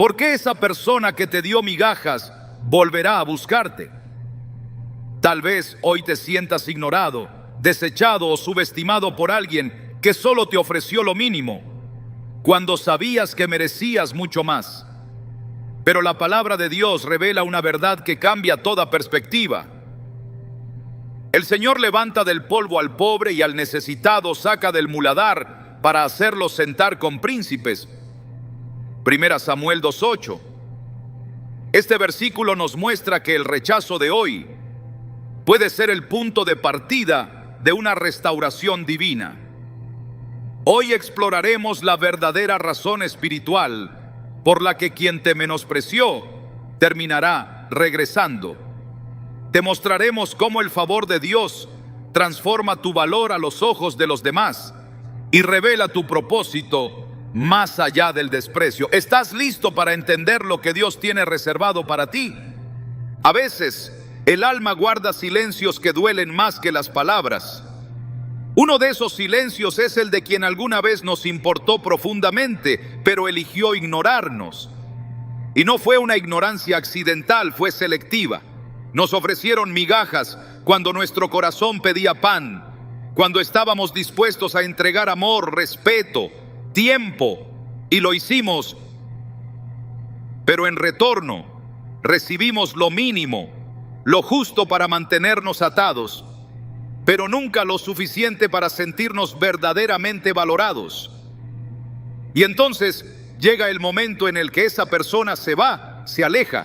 ¿Por qué esa persona que te dio migajas volverá a buscarte? Tal vez hoy te sientas ignorado, desechado o subestimado por alguien que solo te ofreció lo mínimo, cuando sabías que merecías mucho más. Pero la palabra de Dios revela una verdad que cambia toda perspectiva. El Señor levanta del polvo al pobre y al necesitado saca del muladar para hacerlo sentar con príncipes. 1 Samuel 2:8. Este versículo nos muestra que el rechazo de hoy puede ser el punto de partida de una restauración divina. Hoy exploraremos la verdadera razón espiritual por la que quien te menospreció terminará regresando. Te mostraremos cómo el favor de Dios transforma tu valor a los ojos de los demás y revela tu propósito más allá del desprecio. ¿Estás listo para entender lo que Dios tiene reservado para ti? A veces, el alma guarda silencios que duelen más que las palabras. Uno de esos silencios es el de quien alguna vez nos importó profundamente, pero eligió ignorarnos. Y no fue una ignorancia accidental, fue selectiva. Nos ofrecieron migajas cuando nuestro corazón pedía pan, cuando estábamos dispuestos a entregar amor, respeto, tiempo, y lo hicimos. Pero en retorno, recibimos lo mínimo, lo justo para mantenernos atados, pero nunca lo suficiente para sentirnos verdaderamente valorados. Y entonces llega el momento en el que esa persona se va, se aleja,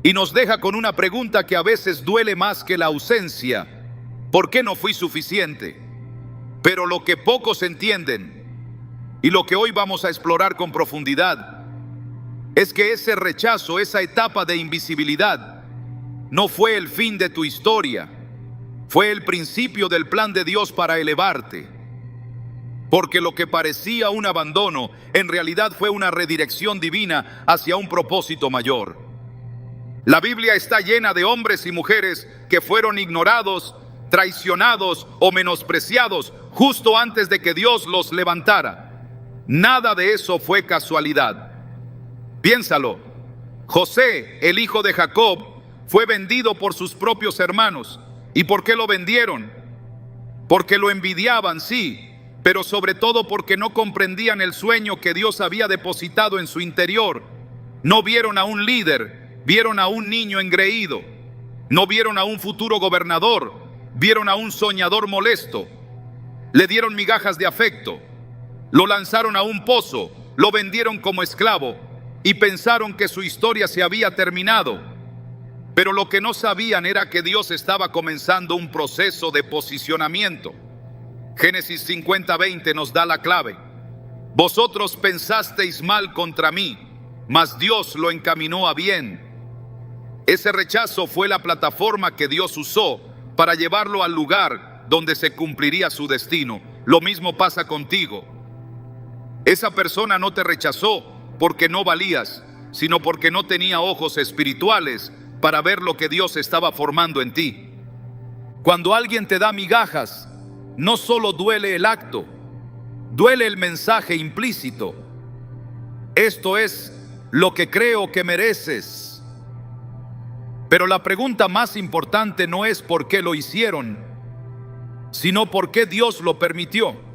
y nos deja con una pregunta que a veces duele más que la ausencia: ¿por qué no fui suficiente? Pero lo que pocos entienden, y lo que hoy vamos a explorar con profundidad, es que ese rechazo, esa etapa de invisibilidad, no fue el fin de tu historia, fue el principio del plan de Dios para elevarte. Porque lo que parecía un abandono, en realidad fue una redirección divina hacia un propósito mayor. La Biblia está llena de hombres y mujeres que fueron ignorados, traicionados o menospreciados justo antes de que Dios los levantara. Nada de eso fue casualidad. Piénsalo. José, el hijo de Jacob, fue vendido por sus propios hermanos. ¿Y por qué lo vendieron? Porque lo envidiaban, sí, pero sobre todo porque no comprendían el sueño que Dios había depositado en su interior. No vieron a un líder, vieron a un niño engreído. No vieron a un futuro gobernador, vieron a un soñador molesto. Le dieron migajas de afecto, lo lanzaron a un pozo, lo vendieron como esclavo y pensaron que su historia se había terminado. Pero lo que no sabían era que Dios estaba comenzando un proceso de posicionamiento. Génesis 50:20 nos da la clave. Vosotros pensasteis mal contra mí, mas Dios lo encaminó a bien. Ese rechazo fue la plataforma que Dios usó para llevarlo al lugar donde se cumpliría su destino. Lo mismo pasa contigo. Esa persona no te rechazó porque no valías, sino porque no tenía ojos espirituales para ver lo que Dios estaba formando en ti. Cuando alguien te da migajas, no solo duele el acto, duele el mensaje implícito. Esto es lo que creo que mereces. Pero la pregunta más importante no es por qué lo hicieron, sino por qué Dios lo permitió.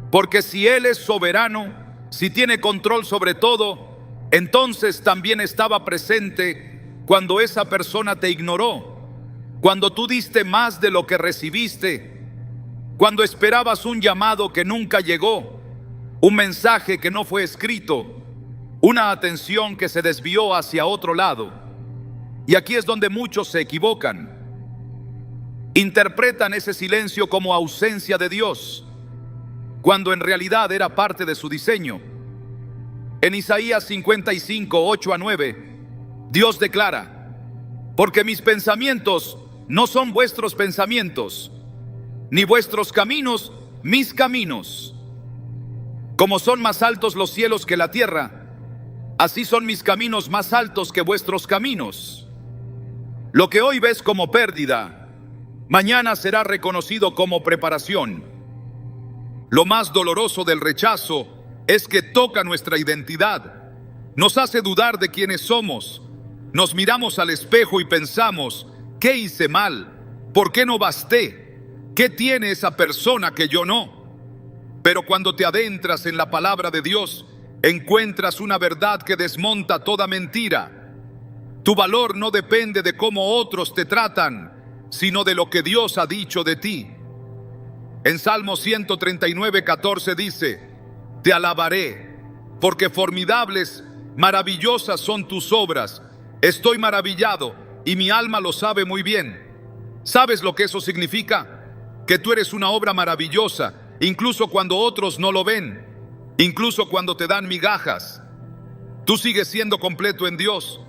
Porque si Él es soberano, si tiene control sobre todo, entonces también estaba presente cuando esa persona te ignoró, cuando tú diste más de lo que recibiste, cuando esperabas un llamado que nunca llegó, un mensaje que no fue escrito, una atención que se desvió hacia otro lado. Y aquí es donde muchos se equivocan. Interpretan ese silencio como ausencia de Dios, cuando en realidad era parte de su diseño. En Isaías 55:8-9, Dios declara: porque mis pensamientos no son vuestros pensamientos, ni vuestros caminos mis caminos. Como son más altos los cielos que la tierra, así son mis caminos más altos que vuestros caminos. Lo que hoy ves como pérdida, mañana será reconocido como preparación. Lo más doloroso del rechazo es que toca nuestra identidad. Nos hace dudar de quiénes somos. Nos miramos al espejo y pensamos, ¿qué hice mal? ¿Por qué no basté? ¿Qué tiene esa persona que yo no? Pero cuando te adentras en la palabra de Dios, encuentras una verdad que desmonta toda mentira. Tu valor no depende de cómo otros te tratan, sino de lo que Dios ha dicho de ti. En Salmo 139:14 dice, te alabaré, porque formidables, maravillosas son tus obras. Estoy maravillado y mi alma lo sabe muy bien. ¿Sabes lo que eso significa? Que tú eres una obra maravillosa, incluso cuando otros no lo ven, incluso cuando te dan migajas. Tú sigues siendo completo en Dios,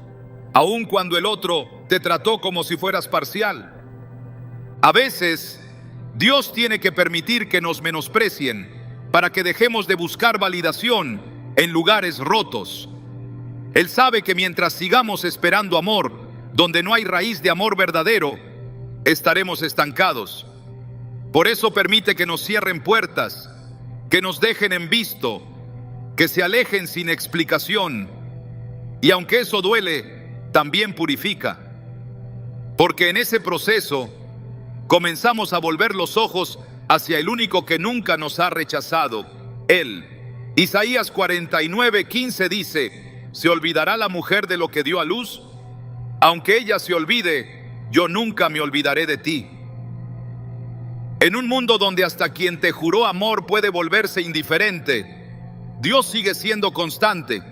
aun cuando el otro te trató como si fueras parcial. A veces, Dios tiene que permitir que nos menosprecien para que dejemos de buscar validación en lugares rotos. Él sabe que mientras sigamos esperando amor, donde no hay raíz de amor verdadero, estaremos estancados. Por eso permite que nos cierren puertas, que nos dejen en visto, que se alejen sin explicación. Y aunque eso duele, también purifica. Porque en ese proceso comenzamos a volver los ojos hacia el único que nunca nos ha rechazado, Él. Isaías 49:15 dice, ¿se olvidará la mujer de lo que dio a luz? Aunque ella se olvide, yo nunca me olvidaré de ti. En un mundo donde hasta quien te juró amor puede volverse indiferente, Dios sigue siendo constante.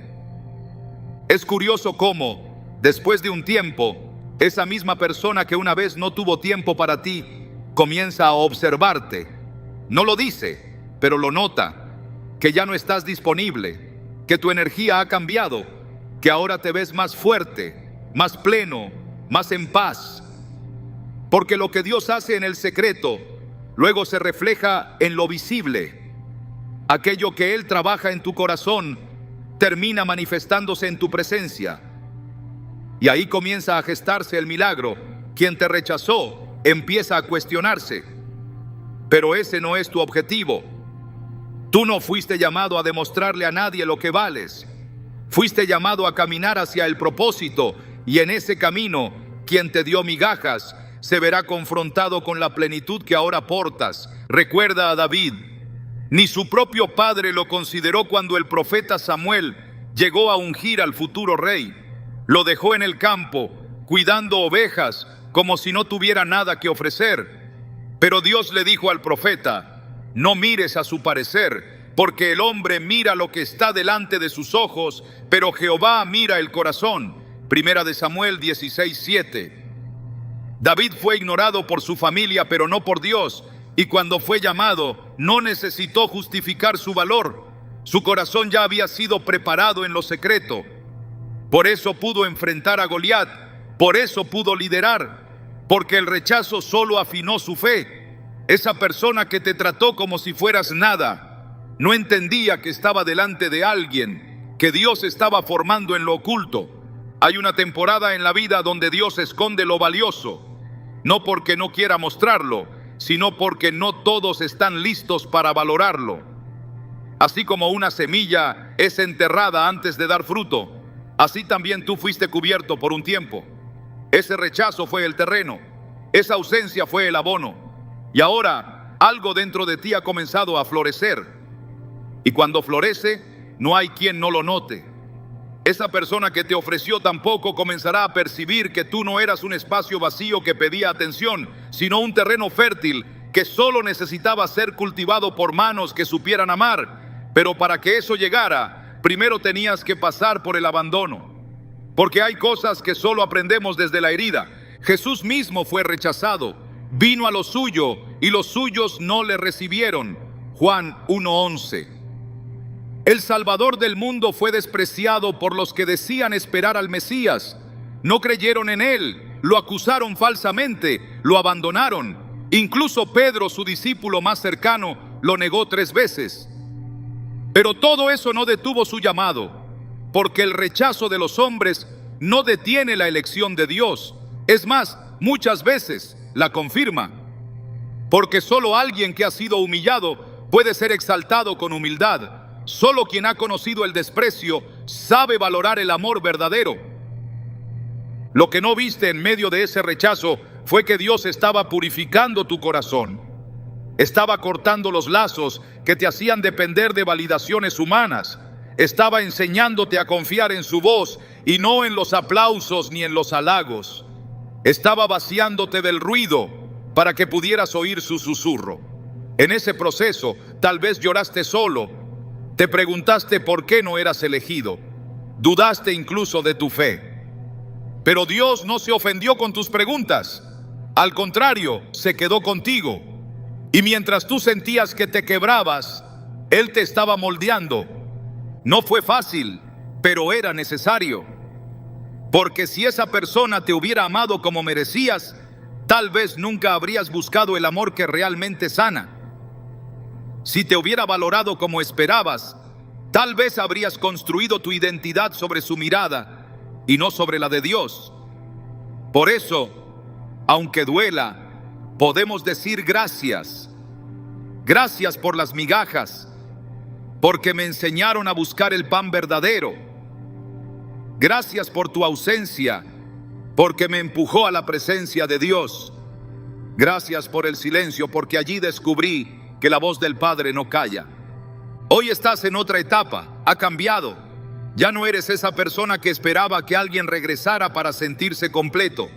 Es curioso cómo, después de un tiempo, esa misma persona que una vez no tuvo tiempo para ti, comienza a observarte. No lo dice, pero lo nota, que ya no estás disponible, que tu energía ha cambiado, que ahora te ves más fuerte, más pleno, más en paz. Porque lo que Dios hace en el secreto, luego se refleja en lo visible. Aquello que Él trabaja en tu corazón, termina manifestándose en tu presencia. Y ahí comienza a gestarse el milagro. Quien te rechazó empieza a cuestionarse. Pero ese no es tu objetivo. Tú no fuiste llamado a demostrarle a nadie lo que vales. Fuiste llamado a caminar hacia el propósito, y en ese camino, quien te dio migajas se verá confrontado con la plenitud que ahora portas. Recuerda a David. Ni su propio padre lo consideró cuando el profeta Samuel llegó a ungir al futuro rey. Lo dejó en el campo, cuidando ovejas, como si no tuviera nada que ofrecer. Pero Dios le dijo al profeta, no mires a su parecer, porque el hombre mira lo que está delante de sus ojos, pero Jehová mira el corazón. Primera de Samuel 16:7. David fue ignorado por su familia, pero no por Dios, y cuando fue llamado, no necesitó justificar su valor. Su corazón ya había sido preparado en lo secreto. Por eso pudo enfrentar a Goliat, por eso pudo liderar, porque el rechazo solo afinó su fe. Esa persona que te trató como si fueras nada, no entendía que estaba delante de alguien, que Dios estaba formando en lo oculto. Hay una temporada en la vida donde Dios esconde lo valioso, no porque no quiera mostrarlo, sino porque no todos están listos para valorarlo. Así como una semilla es enterrada antes de dar fruto, así también tú fuiste cubierto por un tiempo. Ese rechazo fue el terreno, esa ausencia fue el abono, y ahora algo dentro de ti ha comenzado a florecer. Y cuando florece, no hay quien no lo note. Esa persona que te ofreció tampoco comenzará a percibir que tú no eras un espacio vacío que pedía atención, sino un terreno fértil que solo necesitaba ser cultivado por manos que supieran amar. Pero para que eso llegara, primero tenías que pasar por el abandono. Porque hay cosas que solo aprendemos desde la herida. Jesús mismo fue rechazado, vino a lo suyo y los suyos no le recibieron. Juan 1:11. El Salvador del mundo fue despreciado por los que decían esperar al Mesías. No creyeron en él, lo acusaron falsamente, lo abandonaron. Incluso Pedro, su discípulo más cercano, lo negó 3 veces. Pero todo eso no detuvo su llamado, porque el rechazo de los hombres no detiene la elección de Dios. Es más, muchas veces la confirma. Porque solo alguien que ha sido humillado puede ser exaltado con humildad. Solo quien ha conocido el desprecio sabe valorar el amor verdadero. Lo que no viste en medio de ese rechazo fue que Dios estaba purificando tu corazón. Estaba cortando los lazos que te hacían depender de validaciones humanas. Estaba enseñándote a confiar en su voz y no en los aplausos ni en los halagos. Estaba vaciándote del ruido para que pudieras oír su susurro. En ese proceso, tal vez lloraste solo. Te preguntaste por qué no eras elegido. Dudaste incluso de tu fe. Pero Dios no se ofendió con tus preguntas. Al contrario, se quedó contigo. Y mientras tú sentías que te quebrabas, Él te estaba moldeando. No fue fácil, pero era necesario. Porque si esa persona te hubiera amado como merecías, tal vez nunca habrías buscado el amor que realmente sana. Si te hubiera valorado como esperabas, tal vez habrías construido tu identidad sobre su mirada y no sobre la de Dios. Por eso, aunque duela, podemos decir gracias. Gracias por las migajas, porque me enseñaron a buscar el pan verdadero. Gracias por tu ausencia, porque me empujó a la presencia de Dios. Gracias por el silencio, porque allí descubrí que la voz del Padre no calla. Hoy estás en otra etapa, ha cambiado. Ya no eres esa persona que esperaba que alguien regresara para sentirse completo.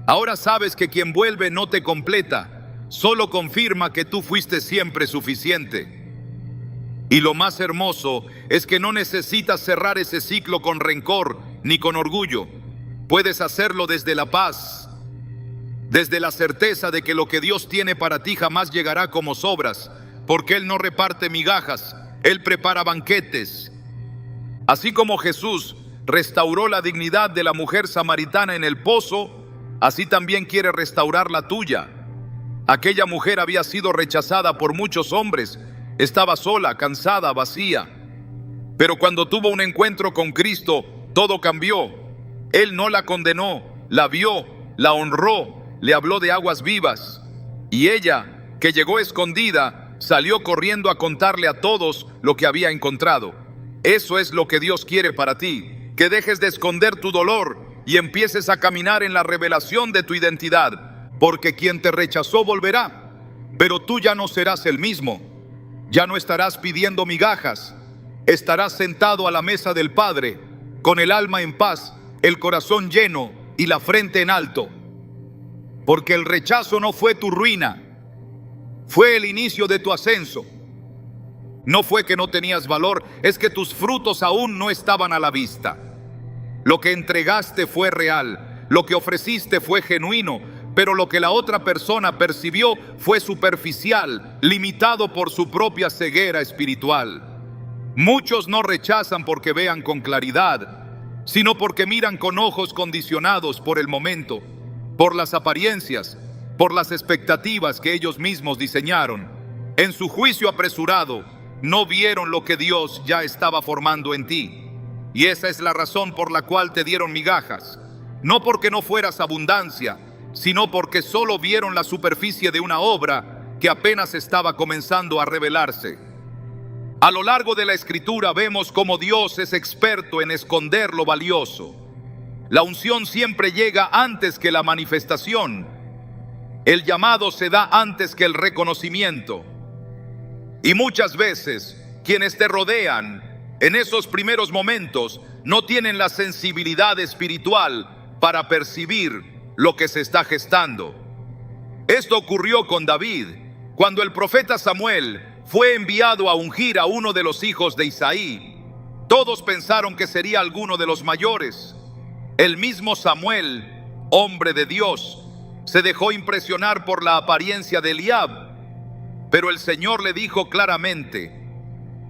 Ahora sabes que quien vuelve no te completa, solo confirma que tú fuiste siempre suficiente. Y lo más hermoso es que no necesitas cerrar ese ciclo con rencor ni con orgullo. Puedes hacerlo desde la paz, desde la certeza de que lo que Dios tiene para ti jamás llegará como sobras, porque Él no reparte migajas, Él prepara banquetes. Así como Jesús restauró la dignidad de la mujer samaritana en el pozo, así también quiere restaurar la tuya. Aquella mujer había sido rechazada por muchos hombres, estaba sola, cansada, vacía. Pero cuando tuvo un encuentro con Cristo, todo cambió. Él no la condenó, la vio, la honró, le habló de aguas vivas. Y ella, que llegó escondida, salió corriendo a contarle a todos lo que había encontrado. Eso es lo que Dios quiere para ti, que dejes de esconder tu dolor y empieces a caminar en la revelación de tu identidad, porque quien te rechazó volverá, pero tú ya no serás el mismo. Ya no estarás pidiendo migajas, estarás sentado a la mesa del Padre, con el alma en paz, el corazón lleno y la frente en alto. Porque el rechazo no fue tu ruina, fue el inicio de tu ascenso. No fue que no tenías valor, es que tus frutos aún no estaban a la vista. Lo que entregaste fue real, lo que ofreciste fue genuino, pero lo que la otra persona percibió fue superficial, limitado por su propia ceguera espiritual. Muchos no rechazan porque vean con claridad, sino porque miran con ojos condicionados por el momento, por las apariencias, por las expectativas que ellos mismos diseñaron. En su juicio apresurado, no vieron lo que Dios ya estaba formando en ti. Y esa es la razón por la cual te dieron migajas. No porque no fueras abundancia, sino porque solo vieron la superficie de una obra que apenas estaba comenzando a revelarse. A lo largo de la Escritura vemos cómo Dios es experto en esconder lo valioso. La unción siempre llega antes que la manifestación. El llamado se da antes que el reconocimiento. Y muchas veces quienes te rodean en esos primeros momentos no tienen la sensibilidad espiritual para percibir lo que se está gestando. Esto ocurrió con David, cuando el profeta Samuel fue enviado a ungir a uno de los hijos de Isaí. Todos pensaron que sería alguno de los mayores. El mismo Samuel, hombre de Dios, se dejó impresionar por la apariencia de Eliab, pero el Señor le dijo claramente: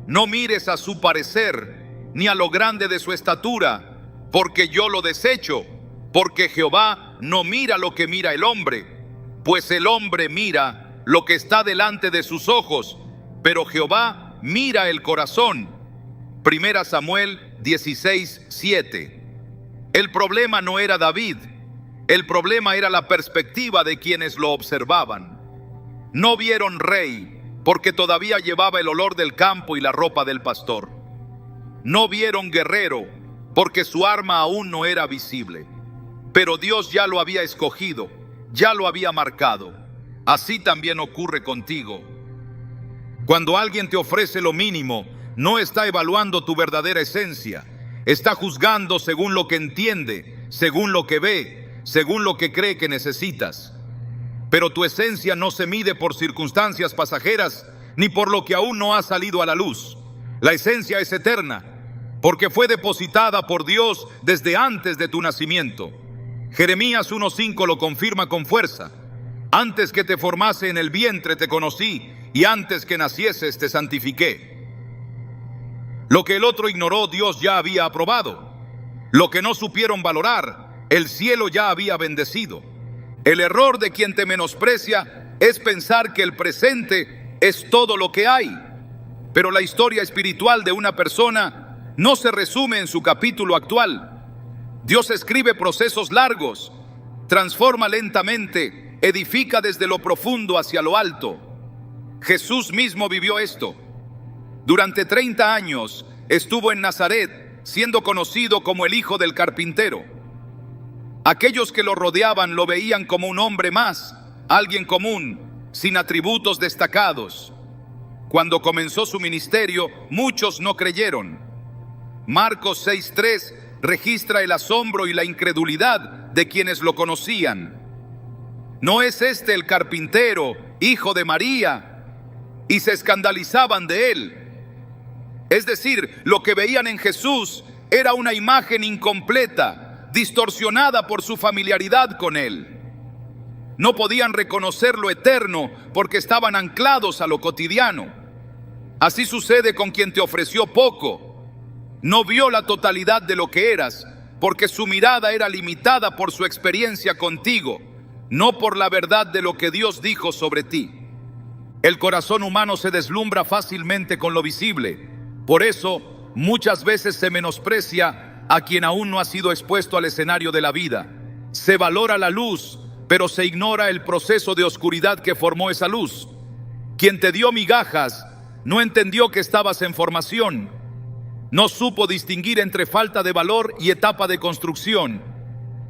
no mires a su parecer, ni a lo grande de su estatura, porque yo lo desecho, porque Jehová no mira lo que mira el hombre, pues el hombre mira lo que está delante de sus ojos, pero Jehová mira el corazón. Primera Samuel 16:7. El problema no era David, el problema era la perspectiva de quienes lo observaban. No vieron rey, porque todavía llevaba el olor del campo y la ropa del pastor. no vieron guerrero, porque su arma aún no era visible. Pero Dios ya lo había escogido, ya lo había marcado. Así también ocurre contigo. Cuando alguien te ofrece lo mínimo, no está evaluando tu verdadera esencia. Está juzgando según lo que entiende, según lo que ve, según lo que cree que necesitas. Pero tu esencia no se mide por circunstancias pasajeras, ni por lo que aún no ha salido a la luz. La esencia es eterna, porque fue depositada por Dios desde antes de tu nacimiento. Jeremías 1:5 lo confirma con fuerza. Antes que te formase en el vientre te conocí, y antes que nacieses te santifiqué. Lo que el otro ignoró, Dios ya había aprobado. Lo que no supieron valorar, el cielo ya había bendecido. El error de quien te menosprecia es pensar que el presente es todo lo que hay. Pero la historia espiritual de una persona no se resume en su capítulo actual. Dios escribe procesos largos, transforma lentamente, edifica desde lo profundo hacia lo alto. Jesús mismo vivió esto. Durante 30 años estuvo en Nazaret, siendo conocido como el hijo del carpintero. Aquellos que lo rodeaban lo veían como un hombre más, alguien común, sin atributos destacados. Cuando comenzó su ministerio, muchos no creyeron. Marcos 6:3 registra el asombro y la incredulidad de quienes lo conocían. ¿No es este el carpintero, hijo de María? Y se escandalizaban de él. Es decir, lo que veían en Jesús era una imagen incompleta, distorsionada por su familiaridad con él. No podían reconocer lo eterno porque estaban anclados a lo cotidiano. Así sucede con quien te ofreció poco. No vio la totalidad de lo que eras, porque su mirada era limitada por su experiencia contigo, no por la verdad de lo que Dios dijo sobre ti. El corazón humano se deslumbra fácilmente con lo visible. Por eso, muchas veces se menosprecia a quien aún no ha sido expuesto al escenario de la vida. Se valora la luz, pero se ignora el proceso de oscuridad que formó esa luz. Quien te dio migajas no entendió que estabas en formación. No supo distinguir entre falta de valor y etapa de construcción.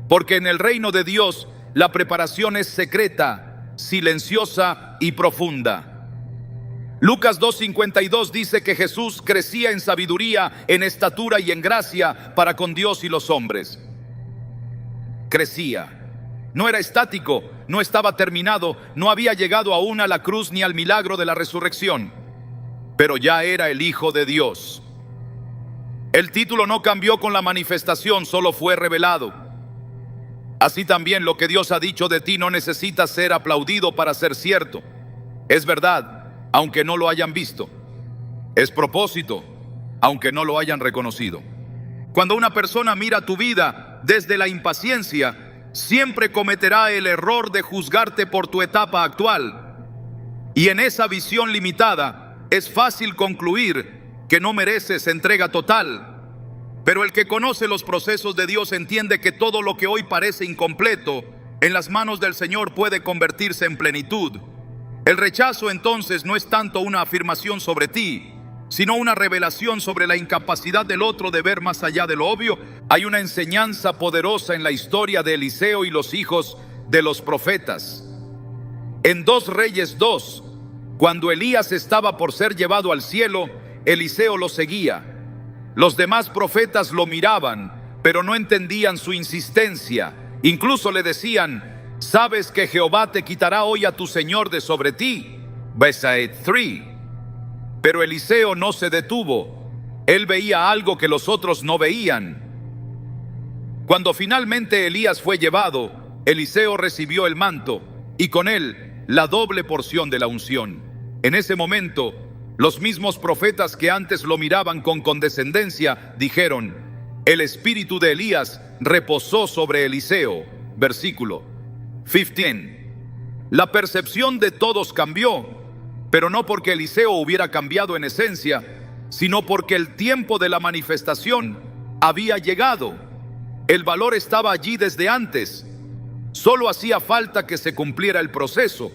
Porque en el reino de Dios, la preparación es secreta, silenciosa y profunda. Lucas 2:52 dice que Jesús crecía en sabiduría, en estatura y en gracia para con Dios y los hombres. Crecía. No era estático, no estaba terminado, no había llegado aún a la cruz ni al milagro de la resurrección. Pero ya era el Hijo de Dios. El título no cambió con la manifestación, solo fue revelado. Así también lo que Dios ha dicho de ti no necesita ser aplaudido para ser cierto. Es verdad, aunque no lo hayan visto. Es propósito, aunque no lo hayan reconocido. Cuando una persona mira tu vida desde la impaciencia, siempre cometerá el error de juzgarte por tu etapa actual. Y en esa visión limitada, es fácil concluir que no mereces entrega total. Pero el que conoce los procesos de Dios entiende que todo lo que hoy parece incompleto, en las manos del Señor puede convertirse en plenitud. El rechazo entonces no es tanto una afirmación sobre ti, sino una revelación sobre la incapacidad del otro de ver más allá de lo obvio. Hay una enseñanza poderosa en la historia de Eliseo y los hijos de los profetas. En 2 Reyes 2, cuando Elías estaba por ser llevado al cielo, Eliseo lo seguía. Los demás profetas lo miraban, pero no entendían su insistencia. Incluso le decían: ¿sabes que Jehová te quitará hoy a tu señor de sobre ti? Besaed 3. Pero Eliseo no se detuvo. Él veía algo que los otros no veían. Cuando finalmente Elías fue llevado, Eliseo recibió el manto y con él la doble porción de la unción. En ese momento, los mismos profetas que antes lo miraban con condescendencia dijeron: el espíritu de Elías reposó sobre Eliseo. Versículo 15. La percepción de todos cambió, pero no porque Eliseo hubiera cambiado en esencia, sino porque el tiempo de la manifestación había llegado. El valor estaba allí desde antes. Solo hacía falta que se cumpliera el proceso.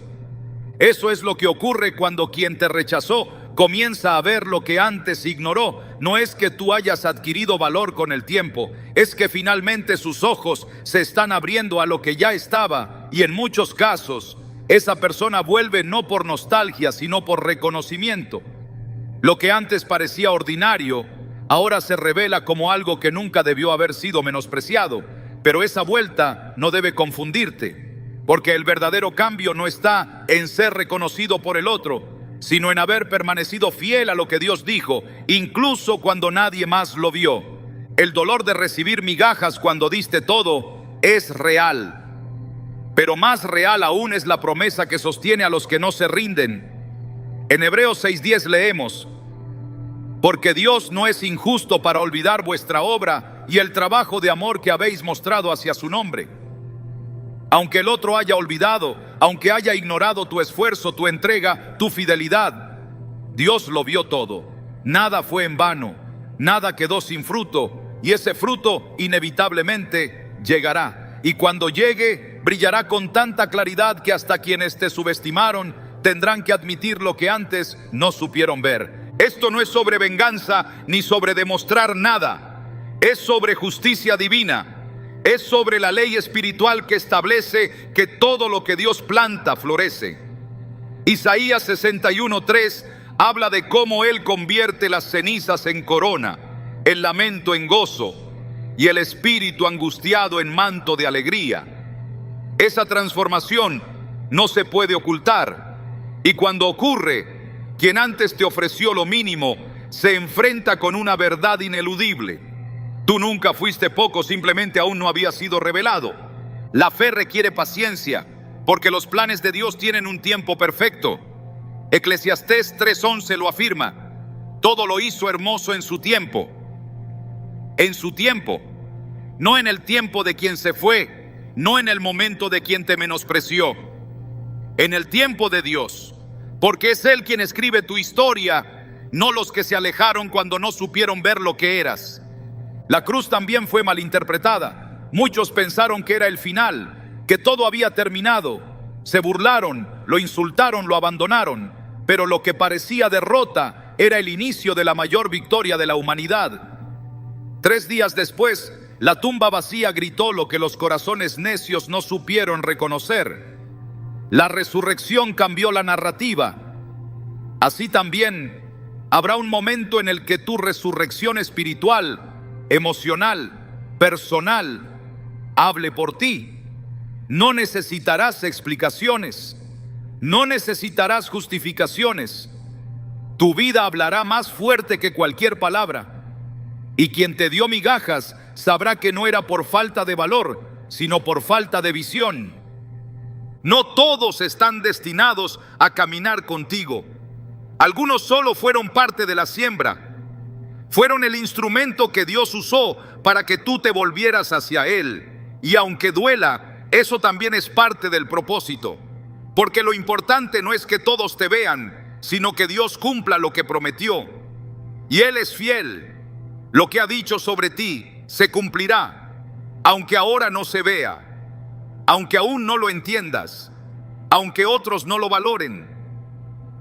Eso es lo que ocurre cuando quien te rechazó comienza a ver lo que antes ignoró. No es que tú hayas adquirido valor con el tiempo, es que finalmente sus ojos se están abriendo a lo que ya estaba, y en muchos casos esa persona vuelve no por nostalgia, sino por reconocimiento. Lo que antes parecía ordinario, ahora se revela como algo que nunca debió haber sido menospreciado. Pero esa vuelta no debe confundirte, porque el verdadero cambio no está en ser reconocido por el otro, sino en haber permanecido fiel a lo que Dios dijo, incluso cuando nadie más lo vio. El dolor de recibir migajas cuando diste todo es real, pero más real aún es la promesa que sostiene a los que no se rinden. En Hebreos 6:10 leemos: porque Dios no es injusto para olvidar vuestra obra y el trabajo de amor que habéis mostrado hacia su nombre. Aunque el otro haya olvidado, aunque haya ignorado tu esfuerzo, tu entrega, tu fidelidad, Dios lo vio todo. Nada fue en vano, nada quedó sin fruto, y ese fruto inevitablemente llegará. Y cuando llegue, brillará con tanta claridad que hasta quienes te subestimaron tendrán que admitir lo que antes no supieron ver. Esto no es sobre venganza ni sobre demostrar nada. Es sobre justicia divina. Es sobre la ley espiritual que establece que todo lo que Dios planta florece. Isaías 61:3 habla de cómo Él convierte las cenizas en corona, el lamento en gozo y el espíritu angustiado en manto de alegría. Esa transformación no se puede ocultar, y cuando ocurre, quien antes te ofreció lo mínimo se enfrenta con una verdad ineludible. Tú nunca fuiste poco, simplemente aún no había sido revelado. La fe requiere paciencia, porque los planes de Dios tienen un tiempo perfecto. Eclesiastés 3:11 lo afirma: todo lo hizo hermoso en su tiempo. En su tiempo, no en el tiempo de quien se fue, no en el momento de quien te menospreció. En el tiempo de Dios, porque es Él quien escribe tu historia, no los que se alejaron cuando no supieron ver lo que eras. La cruz también fue malinterpretada. Muchos pensaron que era el final, que todo había terminado. Se burlaron, lo insultaron, lo abandonaron. Pero lo que parecía derrota era el inicio de la mayor victoria de la humanidad. 3 días después, la tumba vacía gritó lo que los corazones necios no supieron reconocer. La resurrección cambió la narrativa. Así también habrá un momento en el que tu resurrección espiritual, emocional, personal, hable por ti. No necesitarás explicaciones, no necesitarás justificaciones. Tu vida hablará más fuerte que cualquier palabra. Y quien te dio migajas sabrá que no era por falta de valor, sino por falta de visión. No todos están destinados a caminar contigo. Algunos solo fueron parte de la siembra. Fueron el instrumento que Dios usó para que tú te volvieras hacia Él. Y aunque duela, eso también es parte del propósito. Porque lo importante no es que todos te vean, sino que Dios cumpla lo que prometió. Y Él es fiel. Lo que ha dicho sobre ti se cumplirá, aunque ahora no se vea, aunque aún no lo entiendas, aunque otros no lo valoren.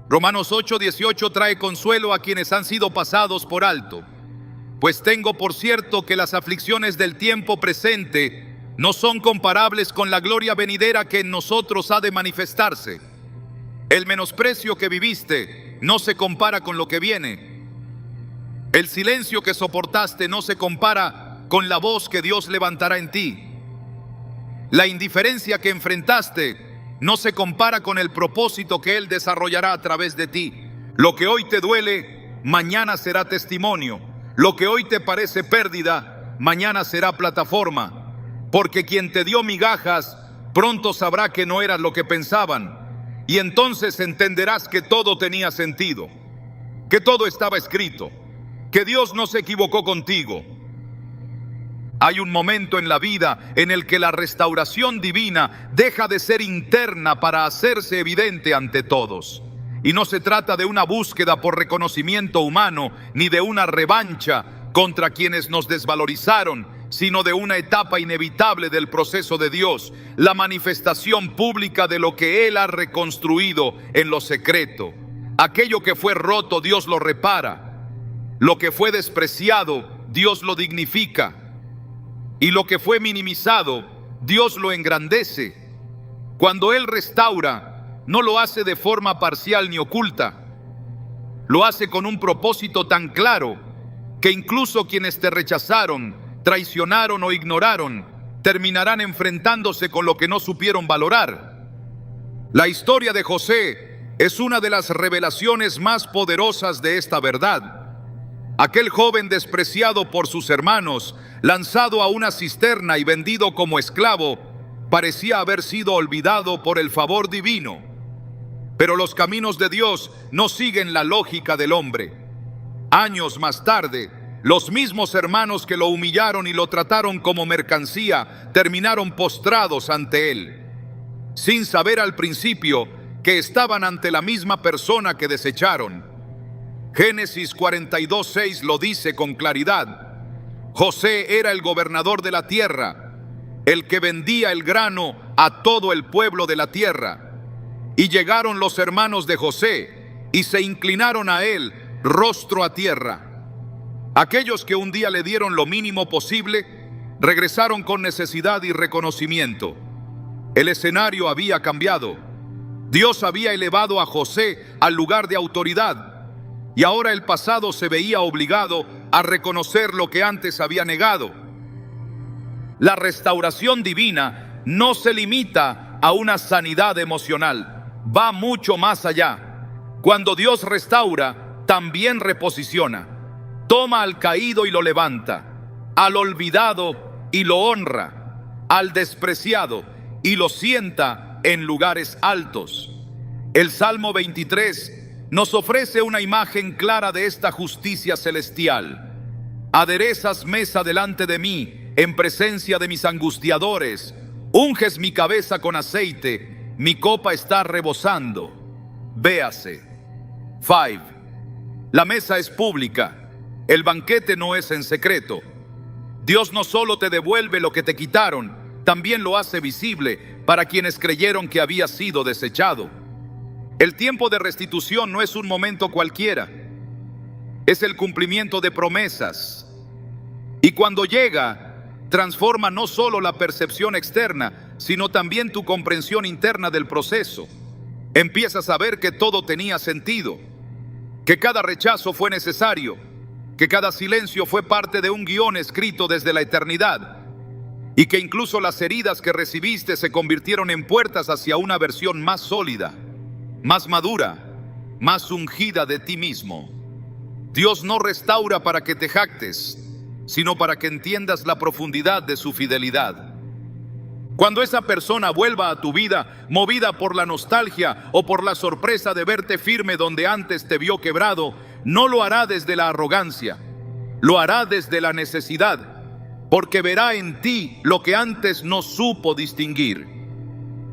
Romanos 8:18 trae consuelo a quienes han sido pasados por alto. Pues tengo por cierto que las aflicciones del tiempo presente no son comparables con la gloria venidera que en nosotros ha de manifestarse. El menosprecio que viviste no se compara con lo que viene. El silencio que soportaste no se compara con la voz que Dios levantará en ti. La indiferencia que enfrentaste no se compara con el propósito que Él desarrollará a través de ti. Lo que hoy te duele, mañana será testimonio. Lo que hoy te parece pérdida, mañana será plataforma. Porque quien te dio migajas, pronto sabrá que no eras lo que pensaban. Y entonces entenderás que todo tenía sentido, que todo estaba escrito, que Dios no se equivocó contigo. Hay un momento en la vida en el que la restauración divina deja de ser interna para hacerse evidente ante todos. Y no se trata de una búsqueda por reconocimiento humano, ni de una revancha contra quienes nos desvalorizaron, sino de una etapa inevitable del proceso de Dios, la manifestación pública de lo que Él ha reconstruido en lo secreto. Aquello que fue roto, Dios lo repara. Lo que fue despreciado, Dios lo dignifica. Y lo que fue minimizado, Dios lo engrandece. Cuando Él restaura, no lo hace de forma parcial ni oculta. Lo hace con un propósito tan claro que incluso quienes te rechazaron, traicionaron o ignoraron, terminarán enfrentándose con lo que no supieron valorar. La historia de José es una de las revelaciones más poderosas de esta verdad. Aquel joven despreciado por sus hermanos, lanzado a una cisterna y vendido como esclavo, parecía haber sido olvidado por el favor divino. Pero los caminos de Dios no siguen la lógica del hombre. Años más tarde, los mismos hermanos que lo humillaron y lo trataron como mercancía terminaron postrados ante él, sin saber al principio que estaban ante la misma persona que desecharon. Génesis 42:6 lo dice con claridad. José era el gobernador de la tierra, el que vendía el grano a todo el pueblo de la tierra. Y llegaron los hermanos de José y se inclinaron a él, rostro a tierra. Aquellos que un día le dieron lo mínimo posible, regresaron con necesidad y reconocimiento. El escenario había cambiado. Dios había elevado a José al lugar de autoridad, y ahora el pasado se veía obligado a reconocer lo que antes había negado. La restauración divina no se limita a una sanidad emocional, va mucho más allá. Cuando Dios restaura, también reposiciona. Toma al caído y lo levanta, al olvidado y lo honra, al despreciado y lo sienta en lugares altos. El Salmo 23 nos ofrece una imagen clara de esta justicia celestial. Aderezas mesa delante de mí, en presencia de mis angustiadores. Unges mi cabeza con aceite, mi copa está rebosando. Véase. 5. La mesa es pública, el banquete no es en secreto. Dios no solo te devuelve lo que te quitaron, también lo hace visible para quienes creyeron que había sido desechado. El tiempo de restitución no es un momento cualquiera, es el cumplimiento de promesas. Y cuando llega, transforma no solo la percepción externa, sino también tu comprensión interna del proceso. Empiezas a ver que todo tenía sentido, que cada rechazo fue necesario, que cada silencio fue parte de un guión escrito desde la eternidad, y que incluso las heridas que recibiste se convirtieron en puertas hacia una versión más sólida, más madura, más ungida de ti mismo. Dios no restaura para que te jactes, sino para que entiendas la profundidad de su fidelidad. Cuando esa persona vuelva a tu vida, movida por la nostalgia o por la sorpresa de verte firme donde antes te vio quebrado, no lo hará desde la arrogancia, lo hará desde la necesidad, porque verá en ti lo que antes no supo distinguir.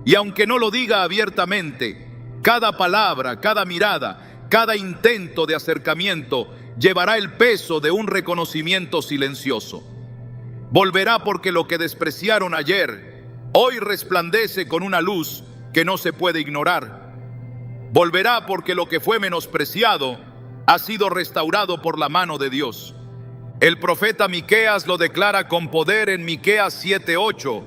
Y aunque no lo diga abiertamente, cada palabra, cada mirada, cada intento de acercamiento llevará el peso de un reconocimiento silencioso. Volverá porque lo que despreciaron ayer, hoy resplandece con una luz que no se puede ignorar. Volverá porque lo que fue menospreciado ha sido restaurado por la mano de Dios. El profeta Miqueas lo declara con poder en Miqueas 7:8.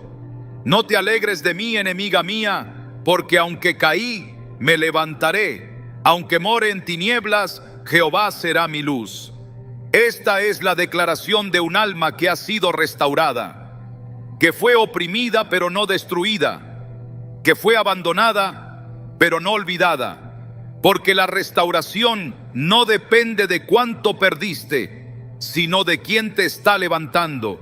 No te alegres de mí, enemiga mía, porque aunque caí, me levantaré. Aunque more en tinieblas, Jehová será mi luz. Esta es la declaración de un alma que ha sido restaurada, que fue oprimida pero no destruida, que fue abandonada pero no olvidada, porque la restauración no depende de cuánto perdiste, sino de quién te está levantando.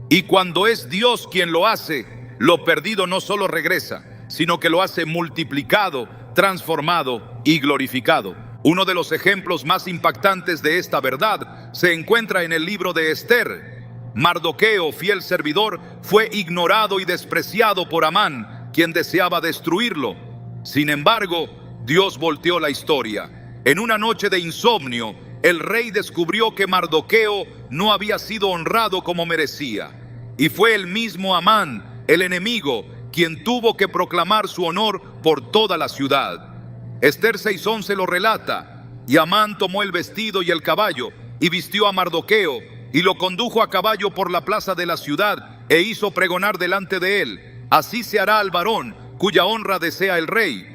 Y cuando es Dios quien lo hace, lo perdido no solo regresa, sino que lo hace multiplicado, transformado y glorificado. Uno de los ejemplos más impactantes de esta verdad se encuentra en el libro de Esther. Mardoqueo, fiel servidor, fue ignorado y despreciado por Amán, quien deseaba destruirlo. Sin embargo, Dios volteó la historia. En una noche de insomnio, el rey descubrió que Mardoqueo no había sido honrado como merecía. Y fue el mismo Amán, el enemigo, quien tuvo que proclamar su honor por toda la ciudad. Esther 6:11 lo relata. Y Amán tomó el vestido y el caballo, y vistió a Mardoqueo, y lo condujo a caballo por la plaza de la ciudad, e hizo pregonar delante de él: así se hará al varón cuya honra desea el rey.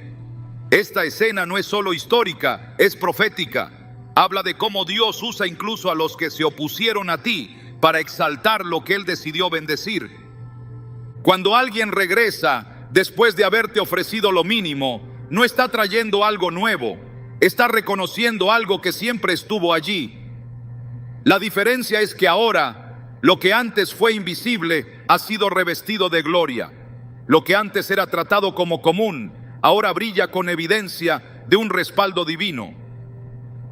Esta escena no es solo histórica, es profética. Habla de cómo Dios usa incluso a los que se opusieron a ti para exaltar lo que Él decidió bendecir. Cuando alguien regresa después de haberte ofrecido lo mínimo, no está trayendo algo nuevo, está reconociendo algo que siempre estuvo allí. La diferencia es que ahora, lo que antes fue invisible ha sido revestido de gloria. Lo que antes era tratado como común, ahora brilla con evidencia de un respaldo divino.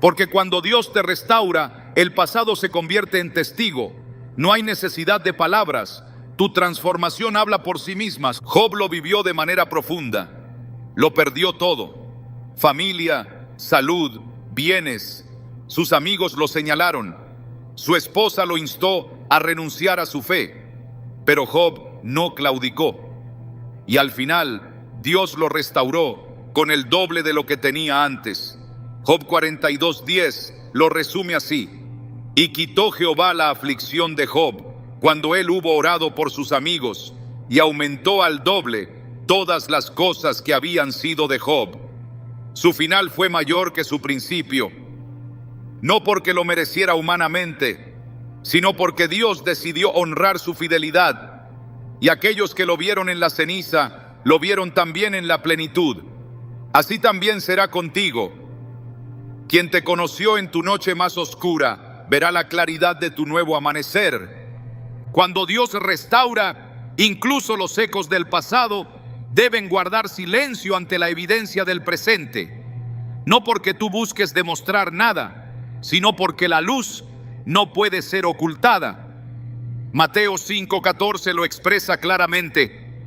Porque cuando Dios te restaura, el pasado se convierte en testigo. No hay necesidad de palabras. Tu transformación habla por sí misma. Job lo vivió de manera profunda. Lo perdió todo: familia, salud, bienes. Sus amigos lo señalaron. Su esposa lo instó a renunciar a su fe. Pero Job no claudicó. Y al final, Dios lo restauró con el doble de lo que tenía antes. Job 42:10 lo resume así: y quitó Jehová la aflicción de Job cuando él hubo orado por sus amigos, y aumentó al doble todas las cosas que habían sido de Job. Su final fue mayor que su principio, no porque lo mereciera humanamente, sino porque Dios decidió honrar su fidelidad, y aquellos que lo vieron en la ceniza, lo vieron también en la plenitud. Así también será contigo. Quien te conoció en tu noche más oscura, verá la claridad de tu nuevo amanecer. Cuando Dios restaura, incluso los ecos del pasado deben guardar silencio ante la evidencia del presente. No porque tú busques demostrar nada, sino porque la luz no puede ser ocultada. Mateo 5:14 lo expresa claramente: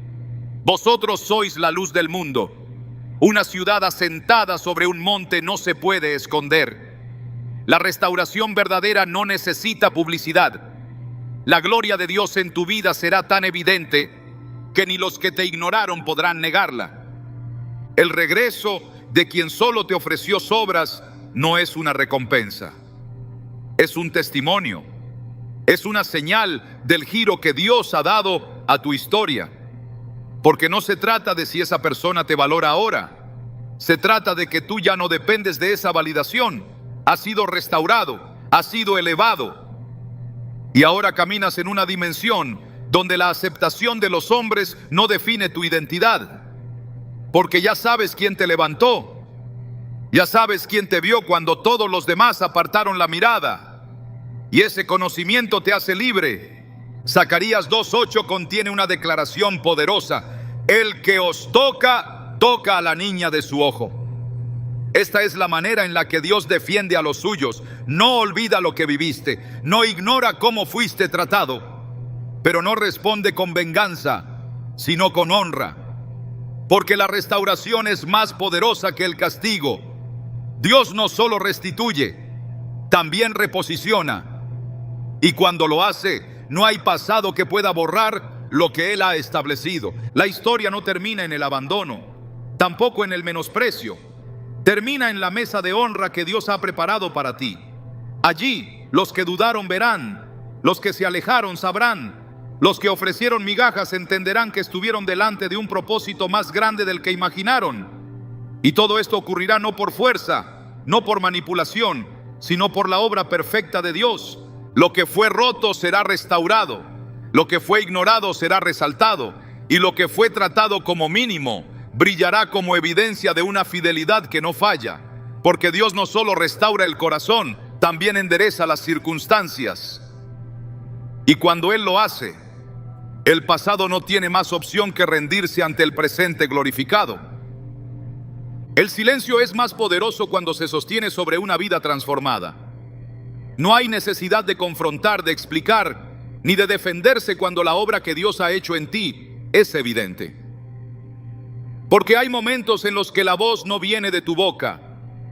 vosotros sois la luz del mundo. Una ciudad asentada sobre un monte no se puede esconder. La restauración verdadera no necesita publicidad. La gloria de Dios en tu vida será tan evidente que ni los que te ignoraron podrán negarla. El regreso de quien solo te ofreció sobras no es una recompensa. Es un testimonio. Es una señal del giro que Dios ha dado a tu historia. Porque no se trata de si esa persona te valora ahora. Se trata de que tú ya no dependes de esa validación. Has sido restaurado, has sido elevado. Y ahora caminas en una dimensión donde la aceptación de los hombres no define tu identidad. Porque ya sabes quién te levantó. Ya sabes quién te vio cuando todos los demás apartaron la mirada. Y ese conocimiento te hace libre. Zacarías 2:8 contiene una declaración poderosa: el que os toca, toca a la niña de su ojo. Esta es la manera en la que Dios defiende a los suyos. No olvida lo que viviste, no ignora cómo fuiste tratado, pero no responde con venganza, sino con honra. Porque la restauración es más poderosa que el castigo. Dios no solo restituye, también reposiciona. Y cuando lo hace, no hay pasado que pueda borrar lo que Él ha establecido. La historia no termina en el abandono, tampoco en el menosprecio. Termina en la mesa de honra que Dios ha preparado para ti. Allí, los que dudaron verán, los que se alejaron sabrán, los que ofrecieron migajas entenderán que estuvieron delante de un propósito más grande del que imaginaron. Y todo esto ocurrirá no por fuerza, no por manipulación, sino por la obra perfecta de Dios. Lo que fue roto será restaurado, lo que fue ignorado será resaltado, y lo que fue tratado como mínimo brillará como evidencia de una fidelidad que no falla. Porque Dios no solo restaura el corazón, también endereza las circunstancias. Y cuando Él lo hace, el pasado no tiene más opción que rendirse ante el presente glorificado. El silencio es más poderoso cuando se sostiene sobre una vida transformada. No hay necesidad de confrontar, de explicar, ni de defenderse cuando la obra que Dios ha hecho en ti es evidente. Porque hay momentos en los que la voz no viene de tu boca,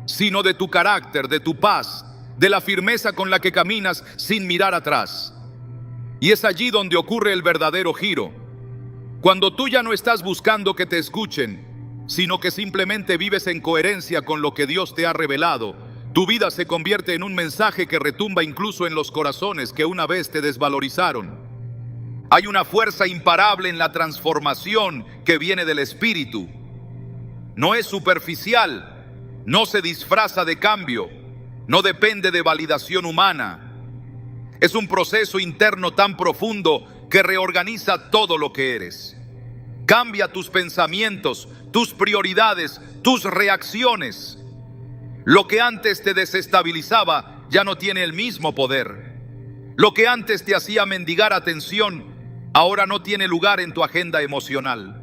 sino de tu carácter, de tu paz, de la firmeza con la que caminas sin mirar atrás. Y es allí donde ocurre el verdadero giro. Cuando tú ya no estás buscando que te escuchen, sino que simplemente vives en coherencia con lo que Dios te ha revelado, tu vida se convierte en un mensaje que retumba incluso en los corazones que una vez te desvalorizaron. Hay una fuerza imparable en la transformación que viene del Espíritu. No es superficial, no se disfraza de cambio, no depende de validación humana. Es un proceso interno tan profundo que reorganiza todo lo que eres. Cambia tus pensamientos, tus prioridades, tus reacciones. Lo que antes te desestabilizaba ya no tiene el mismo poder. Lo que antes te hacía mendigar atención, ahora no tiene lugar en tu agenda emocional.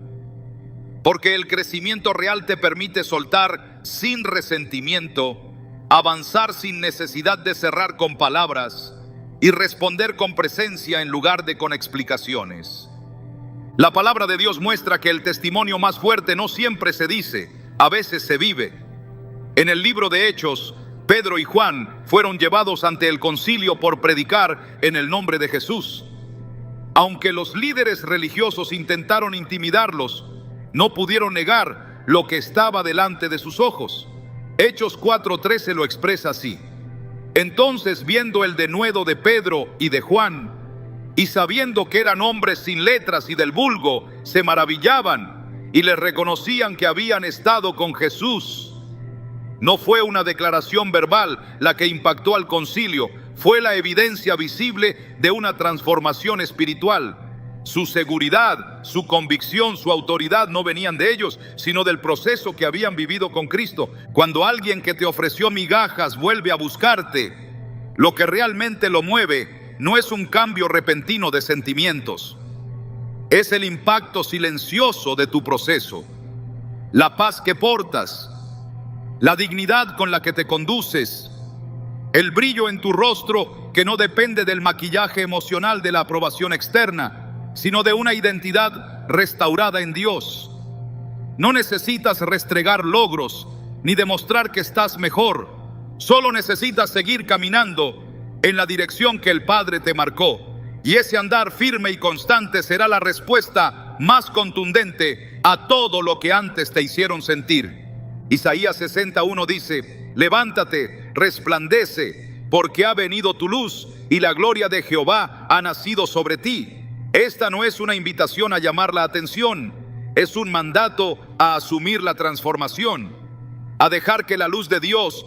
Porque el crecimiento real te permite soltar sin resentimiento, avanzar sin necesidad de cerrar con palabras y responder con presencia en lugar de con explicaciones. La palabra de Dios muestra que el testimonio más fuerte no siempre se dice, a veces se vive. En el libro de Hechos, Pedro y Juan fueron llevados ante el concilio por predicar en el nombre de Jesús. Aunque los líderes religiosos intentaron intimidarlos, no pudieron negar lo que estaba delante de sus ojos. Hechos 4:13 lo expresa así. Entonces, viendo el denuedo de Pedro y de Juan, y sabiendo que eran hombres sin letras y del vulgo, se maravillaban y les reconocían que habían estado con Jesús. No fue una declaración verbal la que impactó al concilio, fue la evidencia visible de una transformación espiritual. Su seguridad, su convicción, su autoridad no venían de ellos, sino del proceso que habían vivido con Cristo. Cuando alguien que te ofreció migajas vuelve a buscarte, lo que realmente lo mueve no es un cambio repentino de sentimientos, es el impacto silencioso de tu proceso, la paz que portas, la dignidad con la que te conduces, el brillo en tu rostro que no depende del maquillaje emocional de la aprobación externa, sino de una identidad restaurada en Dios. No necesitas restregar logros ni demostrar que estás mejor, solo necesitas seguir caminando en la dirección que el Padre te marcó, y ese andar firme y constante será la respuesta más contundente a todo lo que antes te hicieron sentir. Isaías 61 dice: levántate, resplandece, porque ha venido tu luz y la gloria de Jehová ha nacido sobre ti. Esta no es una invitación a llamar la atención, es un mandato a asumir la transformación, a dejar que la luz de Dios,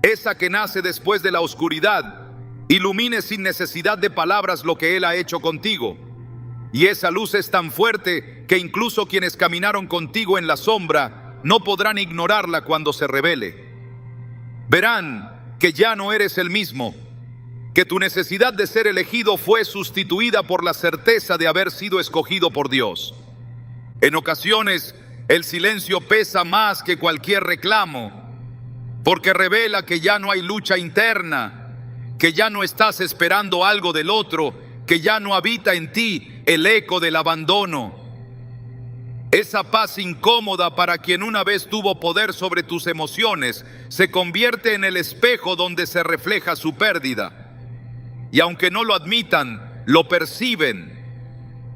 esa que nace después de la oscuridad, ilumine sin necesidad de palabras lo que Él ha hecho contigo. Y esa luz es tan fuerte que incluso quienes caminaron contigo en la sombra no podrán ignorarla cuando se revele. Verán que ya no eres el mismo, que tu necesidad de ser elegido fue sustituida por la certeza de haber sido escogido por Dios. En ocasiones, el silencio pesa más que cualquier reclamo, porque revela que ya no hay lucha interna, que ya no estás esperando algo del otro, que ya no habita en ti el eco del abandono. Esa paz incómoda para quien una vez tuvo poder sobre tus emociones se convierte en el espejo donde se refleja su pérdida. Y aunque no lo admitan, lo perciben.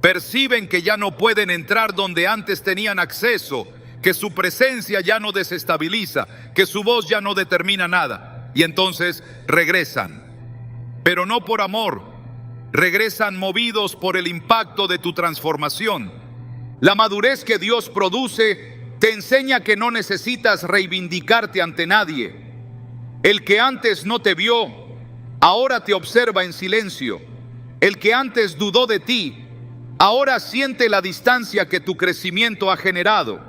Perciben que ya no pueden entrar donde antes tenían acceso, que su presencia ya no desestabiliza, que su voz ya no determina nada. Y entonces regresan. Pero no por amor, regresan movidos por el impacto de tu transformación. La madurez que Dios produce te enseña que no necesitas reivindicarte ante nadie. El que antes no te vio, ahora te observa en silencio. El que antes dudó de ti, ahora siente la distancia que tu crecimiento ha generado.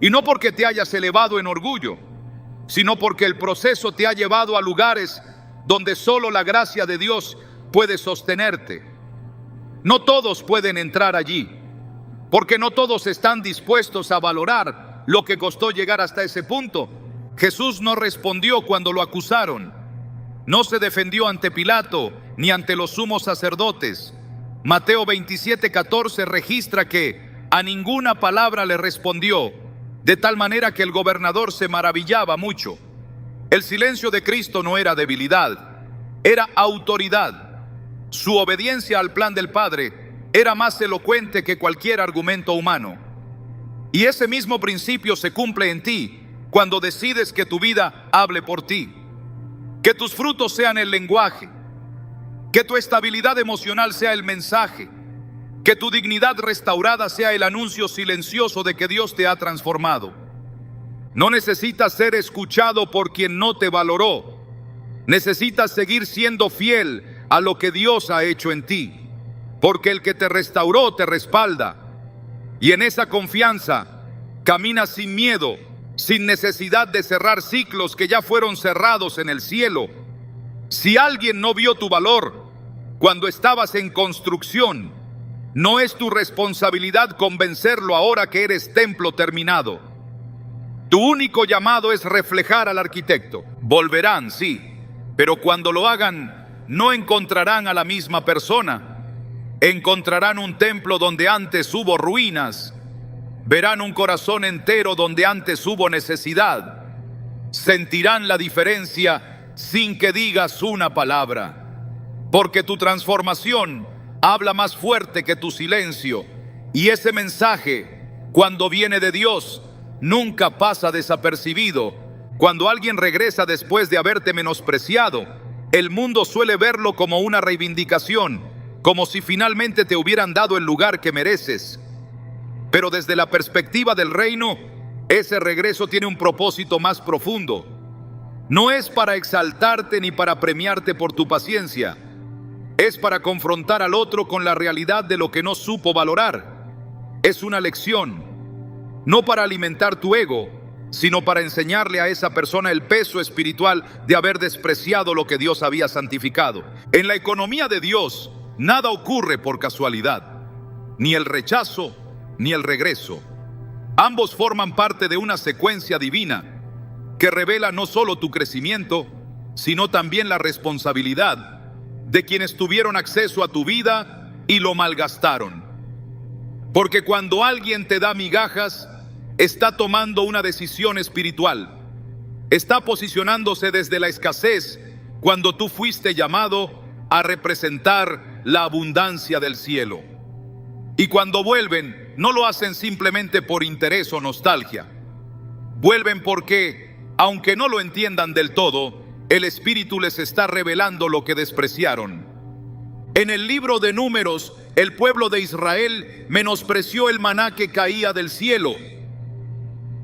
Y no porque te hayas elevado en orgullo, sino porque el proceso te ha llevado a lugares donde solo la gracia de Dios puede sostenerte. No todos pueden entrar allí, porque no todos están dispuestos a valorar lo que costó llegar hasta ese punto. Jesús no respondió cuando lo acusaron, no se defendió ante Pilato ni ante los sumos sacerdotes. Mateo 27:14 registra que a ninguna palabra le respondió, de tal manera que el gobernador se maravillaba mucho. El silencio de Cristo no era debilidad, era autoridad. Su obediencia al plan del Padre era más elocuente que cualquier argumento humano. Y ese mismo principio se cumple en ti cuando decides que tu vida hable por ti. Que tus frutos sean el lenguaje. Que tu estabilidad emocional sea el mensaje. Que tu dignidad restaurada sea el anuncio silencioso de que Dios te ha transformado. No necesitas ser escuchado por quien no te valoró. Necesitas seguir siendo fiel a lo que Dios ha hecho en ti, porque el que te restauró te respalda. Y en esa confianza caminas sin miedo, sin necesidad de cerrar ciclos que ya fueron cerrados en el cielo. Si alguien no vio tu valor cuando estabas en construcción, no es tu responsabilidad convencerlo ahora que eres templo terminado. Tu único llamado es reflejar al arquitecto. Volverán, sí, pero cuando lo hagan, no encontrarán a la misma persona. Encontrarán un templo donde antes hubo ruinas. Verán un corazón entero donde antes hubo necesidad. Sentirán la diferencia sin que digas una palabra. Porque tu transformación habla más fuerte que tu silencio. Y ese mensaje, cuando viene de Dios, nunca pasa desapercibido. Cuando alguien regresa después de haberte menospreciado, el mundo suele verlo como una reivindicación, como si finalmente te hubieran dado el lugar que mereces. Pero desde la perspectiva del reino, ese regreso tiene un propósito más profundo. No es para exaltarte ni para premiarte por tu paciencia. Es para confrontar al otro con la realidad de lo que no supo valorar. Es una lección, no para alimentar tu ego, sino para enseñarle a esa persona el peso espiritual de haber despreciado lo que Dios había santificado. En la economía de Dios, nada ocurre por casualidad, ni el rechazo ni el regreso. Ambos forman parte de una secuencia divina que revela no solo tu crecimiento, sino también la responsabilidad de quienes tuvieron acceso a tu vida y lo malgastaron. Porque cuando alguien te da migajas, está tomando una decisión espiritual. Está posicionándose desde la escasez cuando tú fuiste llamado a representar la abundancia del cielo. Y cuando vuelven, no lo hacen simplemente por interés o nostalgia. Vuelven porque, aunque no lo entiendan del todo, el Espíritu les está revelando lo que despreciaron. En el libro de Números, el pueblo de Israel menospreció el maná que caía del cielo.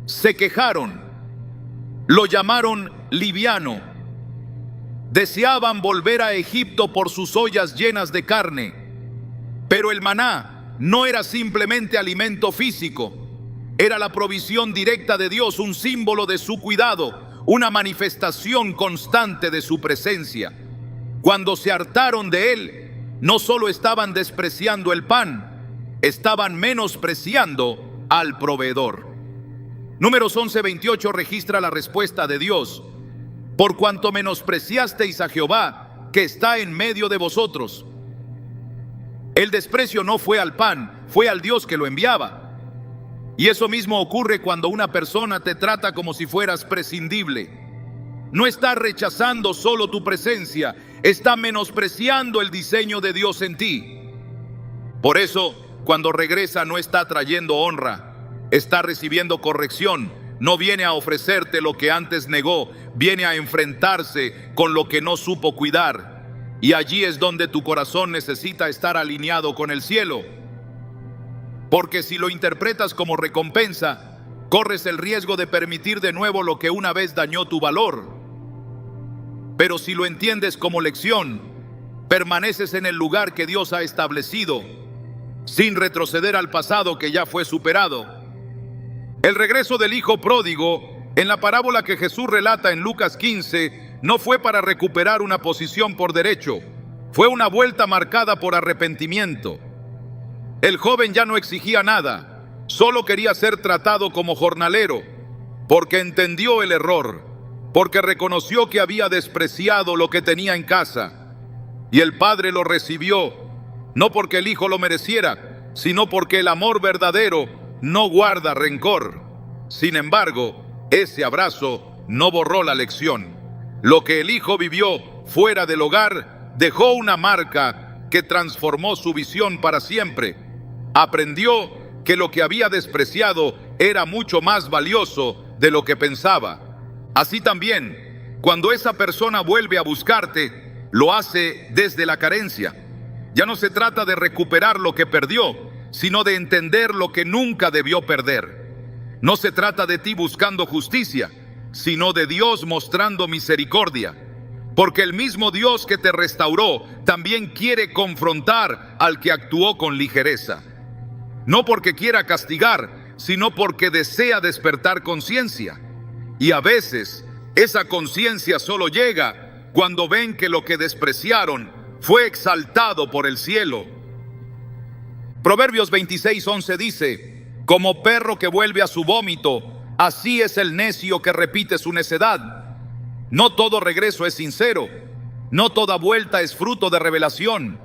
Se quejaron, lo llamaron liviano. Deseaban volver a Egipto por sus ollas llenas de carne. Pero el maná no era simplemente alimento físico, era la provisión directa de Dios, un símbolo de su cuidado, una manifestación constante de su presencia. Cuando se hartaron de él, no solo estaban despreciando el pan, estaban menospreciando al proveedor. Números 11:28 registra la respuesta de Dios. Por cuanto menospreciasteis a Jehová, que está en medio de vosotros. El desprecio no fue al pan, fue al Dios que lo enviaba. Y eso mismo ocurre cuando una persona te trata como si fueras prescindible. No está rechazando solo tu presencia, está menospreciando el diseño de Dios en ti. Por eso, cuando regresa no está trayendo honra, está recibiendo corrección. No viene a ofrecerte lo que antes negó, viene a enfrentarse con lo que no supo cuidar. Y allí es donde tu corazón necesita estar alineado con el cielo. Porque si lo interpretas como recompensa, corres el riesgo de permitir de nuevo lo que una vez dañó tu valor. Pero si lo entiendes como lección, permaneces en el lugar que Dios ha establecido, sin retroceder al pasado que ya fue superado. El regreso del hijo pródigo, en la parábola que Jesús relata en Lucas 15, no fue para recuperar una posición por derecho, fue una vuelta marcada por arrepentimiento. El joven ya no exigía nada, solo quería ser tratado como jornalero, porque entendió el error, porque reconoció que había despreciado lo que tenía en casa. Y el padre lo recibió, no porque el hijo lo mereciera, sino porque el amor verdadero no guarda rencor. Sin embargo, ese abrazo no borró la lección. Lo que el hijo vivió fuera del hogar dejó una marca que transformó su visión para siempre. Aprendió que lo que había despreciado era mucho más valioso de lo que pensaba. Así también, cuando esa persona vuelve a buscarte, lo hace desde la carencia. Ya no se trata de recuperar lo que perdió, sino de entender lo que nunca debió perder. No se trata de ti buscando justicia, sino de Dios mostrando misericordia. Porque el mismo Dios que te restauró también quiere confrontar al que actuó con ligereza. No porque quiera castigar, sino porque desea despertar conciencia. Y a veces esa conciencia solo llega cuando ven que lo que despreciaron fue exaltado por el cielo. Proverbios 26:11 dice: como perro que vuelve a su vómito, así es el necio que repite su necedad. No todo regreso es sincero, no toda vuelta es fruto de revelación.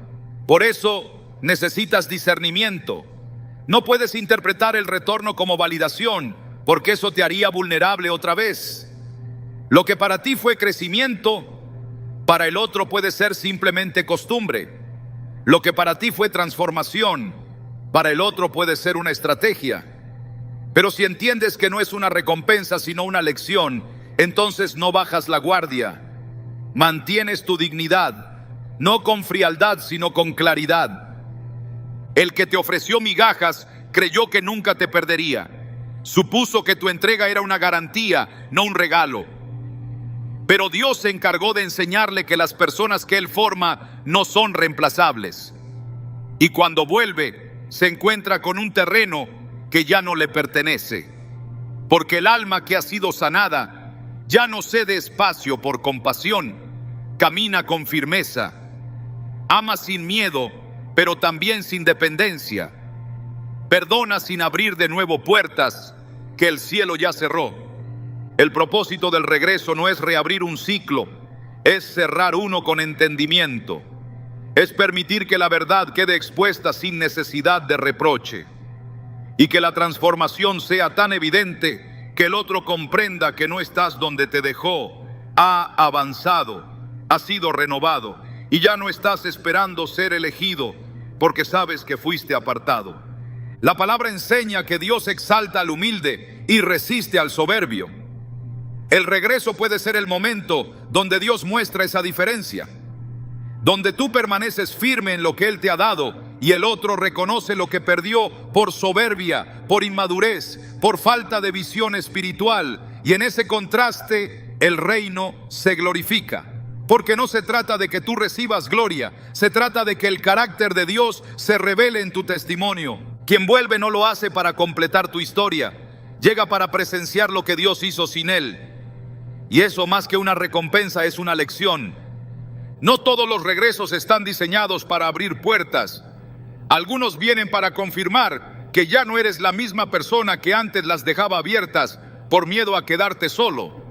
Por eso necesitas discernimiento. No puedes interpretar el retorno como validación, porque eso te haría vulnerable otra vez. Lo que para ti fue crecimiento, para el otro puede ser simplemente costumbre. Lo que para ti fue transformación, para el otro puede ser una estrategia. Pero si entiendes que no es una recompensa sino una lección, entonces no bajas la guardia. Mantienes tu dignidad, no con frialdad sino con claridad. El que te ofreció migajas creyó que nunca te perdería. Supuso que tu entrega era una garantía, no un regalo. Pero Dios se encargó de enseñarle que las personas que Él forma no son reemplazables. Y cuando vuelve, se encuentra con un terreno que ya no le pertenece. Porque el alma que ha sido sanada ya no cede espacio por compasión, camina con firmeza, ama sin miedo, pero también sin dependencia, perdona sin abrir de nuevo puertas que el cielo ya cerró. El propósito del regreso no es reabrir un ciclo, es cerrar uno con entendimiento, es permitir que la verdad quede expuesta sin necesidad de reproche y que la transformación sea tan evidente que el otro comprenda que no estás donde te dejó, ha avanzado, ha sido renovado y ya no estás esperando ser elegido porque sabes que fuiste apartado. La palabra enseña que Dios exalta al humilde y resiste al soberbio. El regreso puede ser el momento donde Dios muestra esa diferencia, donde tú permaneces firme en lo que Él te ha dado y el otro reconoce lo que perdió por soberbia, por inmadurez, por falta de visión espiritual, y en ese contraste el reino se glorifica. Porque no se trata de que tú recibas gloria, se trata de que el carácter de Dios se revele en tu testimonio. Quien vuelve no lo hace para completar tu historia, llega para presenciar lo que Dios hizo sin él. Y eso, más que una recompensa, es una lección. No todos los regresos están diseñados para abrir puertas. Algunos vienen para confirmar que ya no eres la misma persona que antes las dejaba abiertas por miedo a quedarte solo.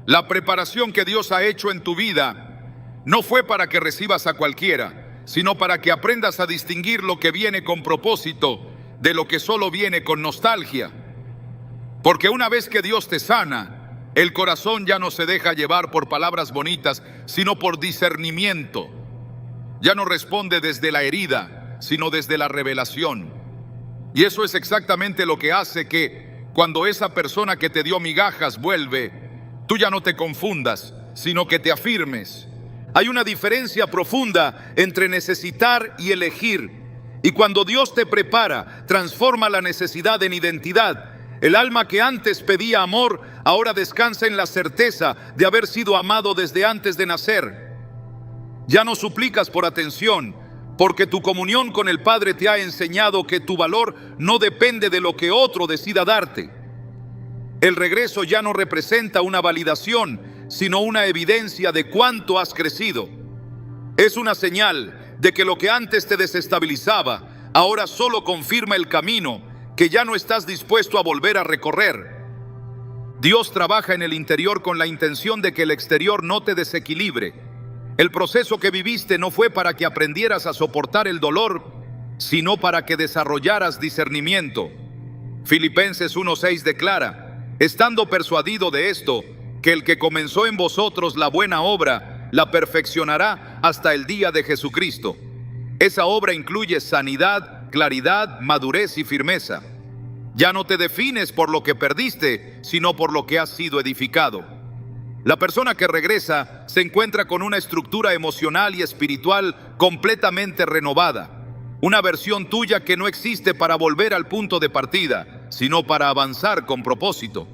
La preparación que Dios ha hecho en tu vida no fue para que recibas a cualquiera, sino para que aprendas a distinguir lo que viene con propósito de lo que solo viene con nostalgia. Porque una vez que Dios te sana, el corazón ya no se deja llevar por palabras bonitas, sino por discernimiento. Ya no responde desde la herida, sino desde la revelación. Y eso es exactamente lo que hace que cuando esa persona que te dio migajas vuelve, tú ya no te confundas, sino que te afirmes. Hay una diferencia profunda entre necesitar y elegir. Y cuando Dios te prepara, transforma la necesidad en identidad. El alma que antes pedía amor, ahora descansa en la certeza de haber sido amado desde antes de nacer. Ya no suplicas por atención, porque tu comunión con el Padre te ha enseñado que tu valor no depende de lo que otro decida darte. El regreso ya no representa una validación, sino una evidencia de cuánto has crecido. Es una señal de que lo que antes te desestabilizaba, ahora solo confirma el camino que ya no estás dispuesto a volver a recorrer. Dios trabaja en el interior con la intención de que el exterior no te desequilibre. El proceso que viviste no fue para que aprendieras a soportar el dolor, sino para que desarrollaras discernimiento. Filipenses 1:6 declara: estando persuadido de esto, que el que comenzó en vosotros la buena obra, la perfeccionará hasta el día de Jesucristo. Esa obra incluye sanidad, claridad, madurez y firmeza. Ya no te defines por lo que perdiste, sino por lo que has sido edificado. La persona que regresa se encuentra con una estructura emocional y espiritual completamente renovada. Una versión tuya que no existe para volver al punto de partida, sino para avanzar con propósito.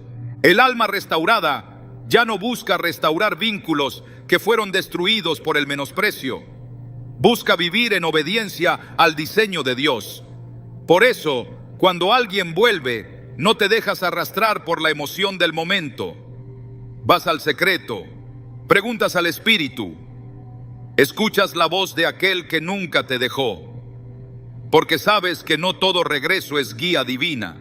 El alma restaurada ya no busca restaurar vínculos que fueron destruidos por el menosprecio. Busca vivir en obediencia al diseño de Dios. Por eso, cuando alguien vuelve, no te dejas arrastrar por la emoción del momento. Vas al secreto, preguntas al Espíritu, escuchas la voz de aquel que nunca te dejó, porque sabes que no todo regreso es guía divina.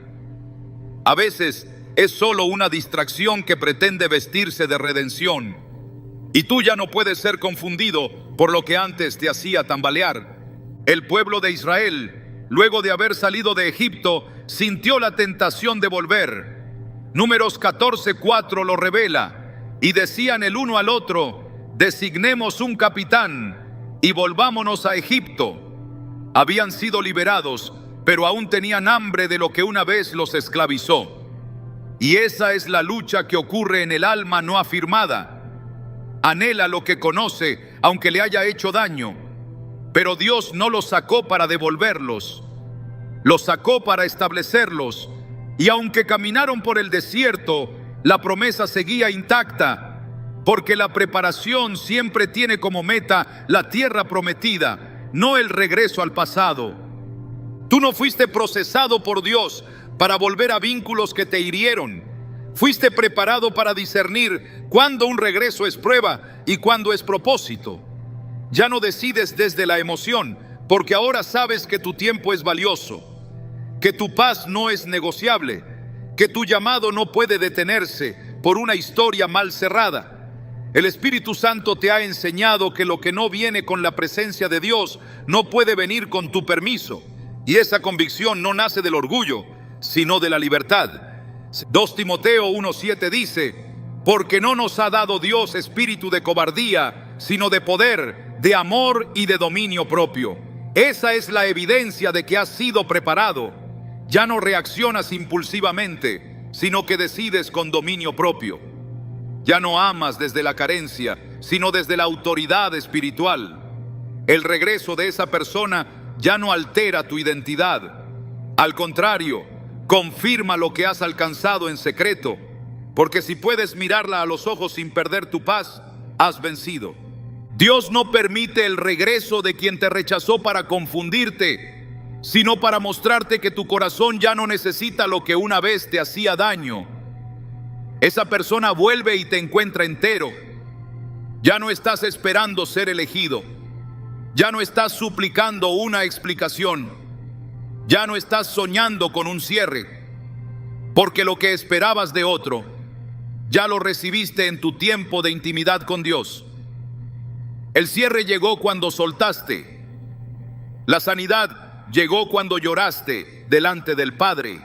A veces es solo una distracción que pretende vestirse de redención, y tú ya no puedes ser confundido por lo que antes te hacía tambalear. El pueblo de Israel, luego de haber salido de Egipto, sintió la tentación de volver. Números 14:4 lo revela, y decían el uno al otro: designemos un capitán y volvámonos a Egipto. Habían sido liberados, pero aún tenían hambre de lo que una vez los esclavizó. Y esa es la lucha que ocurre en el alma no afirmada. Anhela lo que conoce, aunque le haya hecho daño. Pero Dios no los sacó para devolverlos. Los sacó para establecerlos. Y aunque caminaron por el desierto, la promesa seguía intacta, porque la preparación siempre tiene como meta la tierra prometida, no el regreso al pasado. Tú no fuiste procesado por Dios para volver a vínculos que te hirieron. Fuiste preparado para discernir cuándo un regreso es prueba y cuándo es propósito. Ya no decides desde la emoción, porque ahora sabes que tu tiempo es valioso, que tu paz no es negociable, que tu llamado no puede detenerse por una historia mal cerrada. El Espíritu Santo te ha enseñado que lo que no viene con la presencia de Dios no puede venir con tu permiso. Y esa convicción no nace del orgullo, sino de la libertad. 2 Timoteo 1:7 dice: porque no nos ha dado Dios espíritu de cobardía, sino de poder, de amor y de dominio propio. Esa es la evidencia de que has sido preparado. Ya no reaccionas impulsivamente, sino que decides con dominio propio. Ya no amas desde la carencia, sino desde la autoridad espiritual. El regreso de esa persona ya no altera tu identidad. Al contrario, confirma lo que has alcanzado en secreto, porque si puedes mirarla a los ojos sin perder tu paz, has vencido. Dios no permite el regreso de quien te rechazó para confundirte, sino para mostrarte que tu corazón ya no necesita lo que una vez te hacía daño. Esa persona vuelve y te encuentra entero. Ya no estás esperando ser elegido. Ya no estás suplicando una explicación. Ya no estás soñando con un cierre, porque lo que esperabas de otro, ya lo recibiste en tu tiempo de intimidad con Dios. El cierre llegó cuando soltaste. La sanidad llegó cuando lloraste delante del Padre.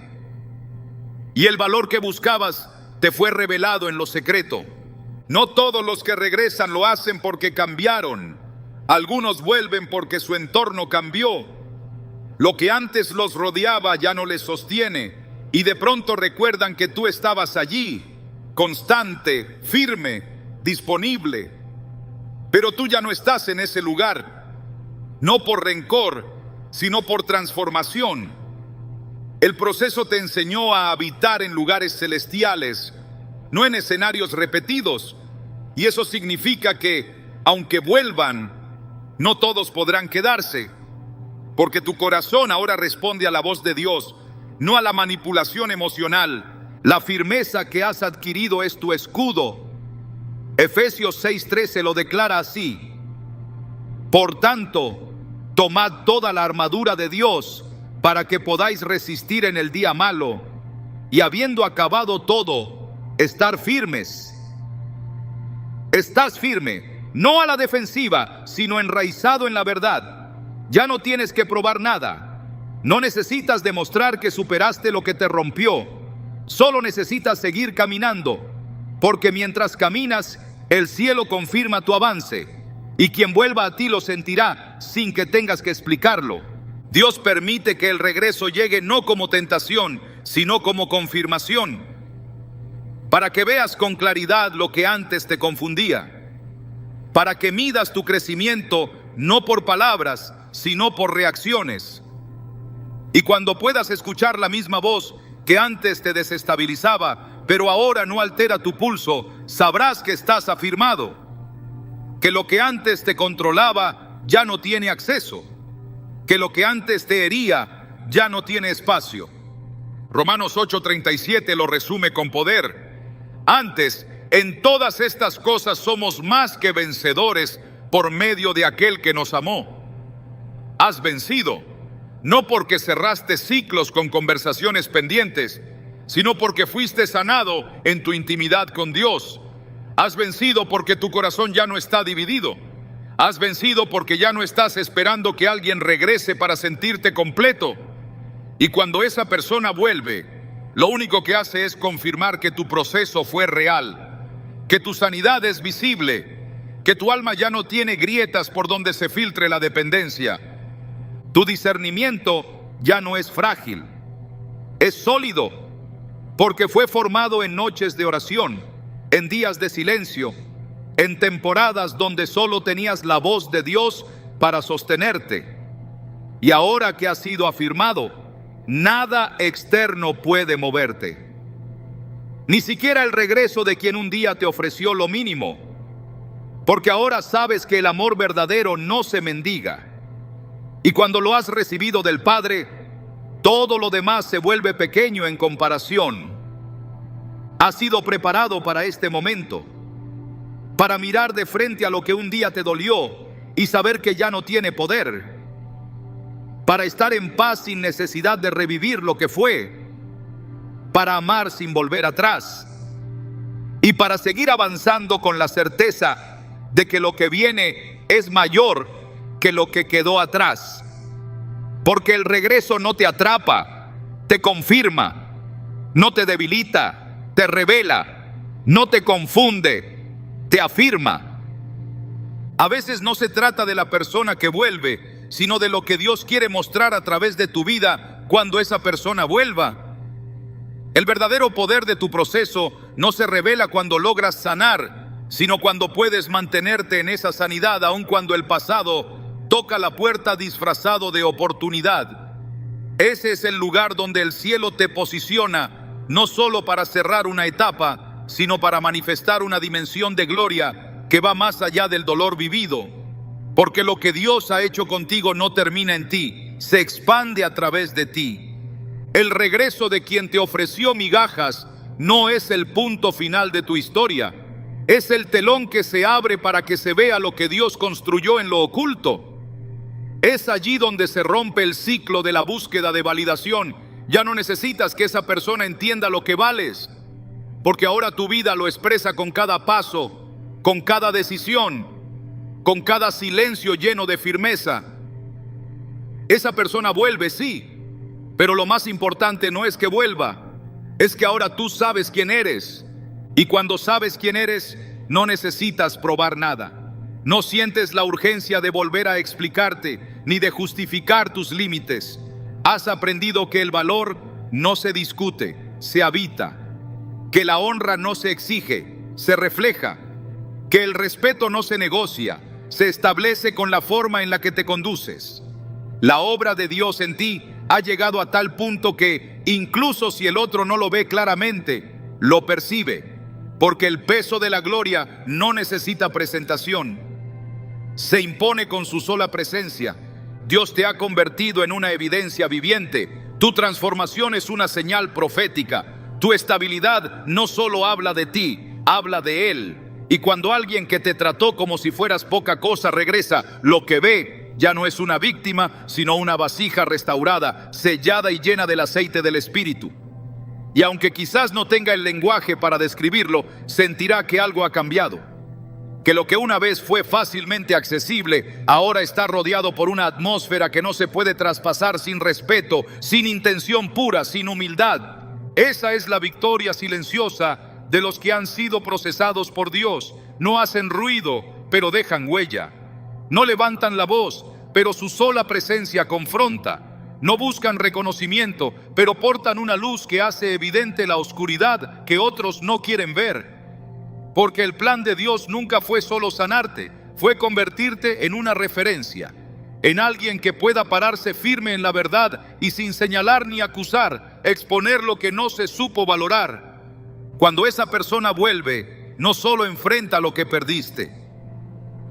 Y el valor que buscabas te fue revelado en lo secreto. No todos los que regresan lo hacen porque cambiaron. Algunos vuelven porque su entorno cambió. Lo que antes los rodeaba ya no les sostiene, y de pronto recuerdan que tú estabas allí, constante, firme, disponible. Pero tú ya no estás en ese lugar, no por rencor, sino por transformación. El proceso te enseñó a habitar en lugares celestiales, no en escenarios repetidos. Y eso significa que, aunque vuelvan, no todos podrán quedarse, porque tu corazón ahora responde a la voz de Dios, no a la manipulación emocional. La firmeza que has adquirido es tu escudo. Efesios 6:13 lo declara así: por tanto, tomad toda la armadura de Dios para que podáis resistir en el día malo, y habiendo acabado todo, estar firmes. Estás firme, no a la defensiva, sino enraizado en la verdad. Ya no tienes que probar nada. No necesitas demostrar que superaste lo que te rompió. Solo necesitas seguir caminando, porque mientras caminas, el cielo confirma tu avance, y quien vuelva a ti lo sentirá sin que tengas que explicarlo. Dios permite que el regreso llegue no como tentación, sino como confirmación, para que veas con claridad lo que antes te confundía, para que midas tu crecimiento no por palabras, sino por reacciones. Y cuando puedas escuchar la misma voz que antes te desestabilizaba, pero ahora no altera tu pulso, sabrás que estás afirmado, que lo que antes te controlaba ya no tiene acceso, que lo que antes te hería ya no tiene espacio. Romanos 8:37 lo resume con poder. Antes, en todas estas cosas somos más que vencedores por medio de aquel que nos amó. Has vencido, no porque cerraste ciclos con conversaciones pendientes, sino porque fuiste sanado en tu intimidad con Dios. Has vencido porque tu corazón ya no está dividido. Has vencido porque ya no estás esperando que alguien regrese para sentirte completo. Y cuando esa persona vuelve, lo único que hace es confirmar que tu proceso fue real, que tu sanidad es visible, que tu alma ya no tiene grietas por donde se filtre la dependencia. Tu discernimiento ya no es frágil, es sólido, porque fue formado en noches de oración, en días de silencio, en temporadas donde solo tenías la voz de Dios para sostenerte. Y ahora que has sido afirmado, nada externo puede moverte. Ni siquiera el regreso de quien un día te ofreció lo mínimo, porque ahora sabes que el amor verdadero no se mendiga. Y cuando lo has recibido del Padre, todo lo demás se vuelve pequeño en comparación. Has sido preparado para este momento, para mirar de frente a lo que un día te dolió y saber que ya no tiene poder, para estar en paz sin necesidad de revivir lo que fue, para amar sin volver atrás y para seguir avanzando con la certeza de que lo que viene es mayor que lo que quedó atrás. Porque el regreso no te atrapa, te confirma, no te debilita, te revela, no te confunde, te afirma. A veces no se trata de la persona que vuelve, sino de lo que Dios quiere mostrar a través de tu vida cuando esa persona vuelva. El verdadero poder de tu proceso no se revela cuando logras sanar, sino cuando puedes mantenerte en esa sanidad aun cuando el pasado toca la puerta disfrazado de oportunidad. Ese es el lugar donde el cielo te posiciona, no solo para cerrar una etapa, sino para manifestar una dimensión de gloria que va más allá del dolor vivido. Porque lo que Dios ha hecho contigo no termina en ti, se expande a través de ti. El regreso de quien te ofreció migajas no es el punto final de tu historia, es el telón que se abre para que se vea lo que Dios construyó en lo oculto. Es allí donde se rompe el ciclo de la búsqueda de validación. Ya no necesitas que esa persona entienda lo que vales, porque ahora tu vida lo expresa con cada paso, con cada decisión, con cada silencio lleno de firmeza. Esa persona vuelve, sí, pero lo más importante no es que vuelva, es que ahora tú sabes quién eres. Y cuando sabes quién eres, no necesitas probar nada. No sientes la urgencia de volver a explicarte, ni de justificar tus límites. Has aprendido que el valor no se discute, se habita. Que la honra no se exige, se refleja. Que el respeto no se negocia, se establece con la forma en la que te conduces. La obra de Dios en ti ha llegado a tal punto que, incluso si el otro no lo ve claramente, lo percibe, porque el peso de la gloria no necesita presentación. Se impone con su sola presencia. Dios te ha convertido en una evidencia viviente. Tu transformación es una señal profética. Tu estabilidad no solo habla de ti, habla de Él. Y cuando alguien que te trató como si fueras poca cosa regresa, lo que ve ya no es una víctima, sino una vasija restaurada, sellada y llena del aceite del Espíritu. Y aunque quizás no tenga el lenguaje para describirlo, sentirá que algo ha cambiado. Que lo que una vez fue fácilmente accesible, ahora está rodeado por una atmósfera que no se puede traspasar sin respeto, sin intención pura, sin humildad. Esa es la victoria silenciosa de los que han sido procesados por Dios. No hacen ruido, pero dejan huella. No levantan la voz, pero su sola presencia confronta. No buscan reconocimiento, pero portan una luz que hace evidente la oscuridad que otros no quieren ver. Porque el plan de Dios nunca fue solo sanarte, fue convertirte en una referencia, en alguien que pueda pararse firme en la verdad y sin señalar ni acusar, exponer lo que no se supo valorar. Cuando esa persona vuelve, no solo enfrenta lo que perdiste,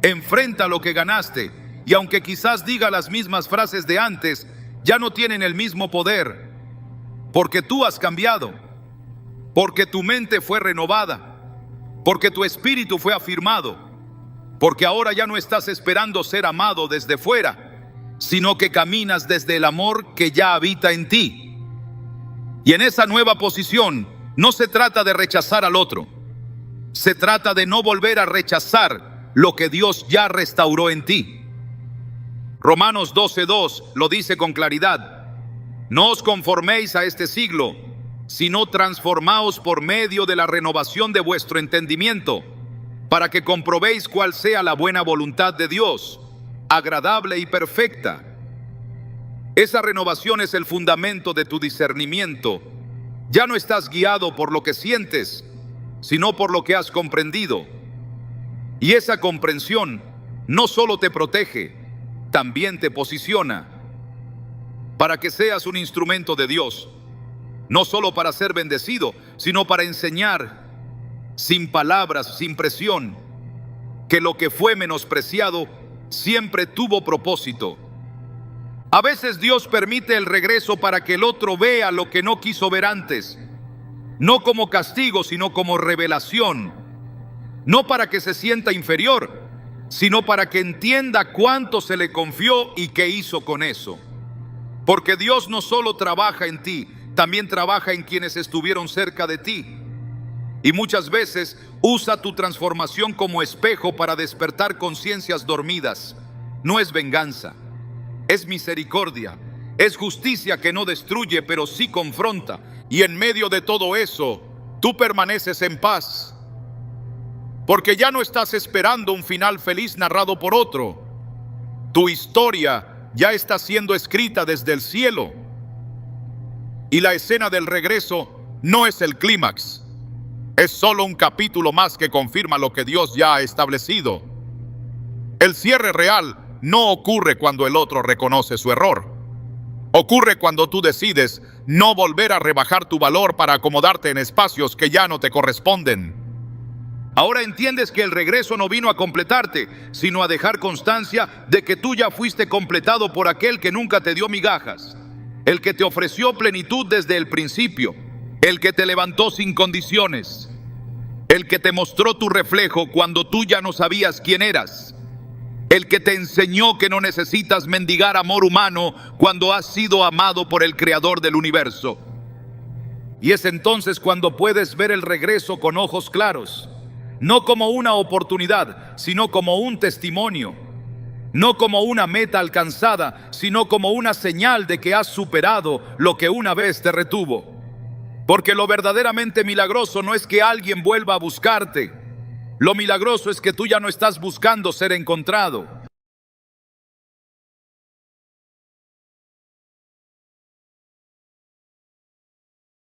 enfrenta lo que ganaste, y aunque quizás diga las mismas frases de antes, ya no tienen el mismo poder, porque tú has cambiado, porque tu mente fue renovada, porque tu espíritu fue afirmado, porque ahora ya no estás esperando ser amado desde fuera, sino que caminas desde el amor que ya habita en ti. Y en esa nueva posición no se trata de rechazar al otro, se trata de no volver a rechazar lo que Dios ya restauró en ti. Romanos 12:2 lo dice con claridad: no os conforméis a este siglo, sino transformaos por medio de la renovación de vuestro entendimiento, para que comprobéis cuál sea la buena voluntad de Dios, agradable y perfecta. Esa renovación es el fundamento de tu discernimiento. Ya no estás guiado por lo que sientes, sino por lo que has comprendido. Y esa comprensión no solo te protege, también te posiciona para que seas un instrumento de Dios, no solo para ser bendecido, sino para enseñar sin palabras, sin presión, que lo que fue menospreciado siempre tuvo propósito. A veces Dios permite el regreso para que el otro vea lo que no quiso ver antes, no como castigo, sino como revelación, no para que se sienta inferior, sino para que entienda cuánto se le confió y qué hizo con eso. Porque Dios no solo trabaja en ti, también trabaja en quienes estuvieron cerca de ti. Y muchas veces usa tu transformación como espejo para despertar conciencias dormidas. No es venganza, es misericordia, es justicia que no destruye, pero sí confronta. Y en medio de todo eso, tú permaneces en paz, porque ya no estás esperando un final feliz narrado por otro. Tu historia ya está siendo escrita desde el cielo. Y la escena del regreso no es el clímax. Es solo un capítulo más que confirma lo que Dios ya ha establecido. El cierre real no ocurre cuando el otro reconoce su error. Ocurre cuando tú decides no volver a rebajar tu valor para acomodarte en espacios que ya no te corresponden. Ahora entiendes que el regreso no vino a completarte, sino a dejar constancia de que tú ya fuiste completado por aquel que nunca te dio migajas, el que te ofreció plenitud desde el principio, el que te levantó sin condiciones, el que te mostró tu reflejo cuando tú ya no sabías quién eras, el que te enseñó que no necesitas mendigar amor humano cuando has sido amado por el Creador del universo. Y es entonces cuando puedes ver el regreso con ojos claros, no como una oportunidad, sino como un testimonio, no como una meta alcanzada, sino como una señal de que has superado lo que una vez te retuvo. Porque lo verdaderamente milagroso no es que alguien vuelva a buscarte. Lo milagroso es que tú ya no estás buscando ser encontrado.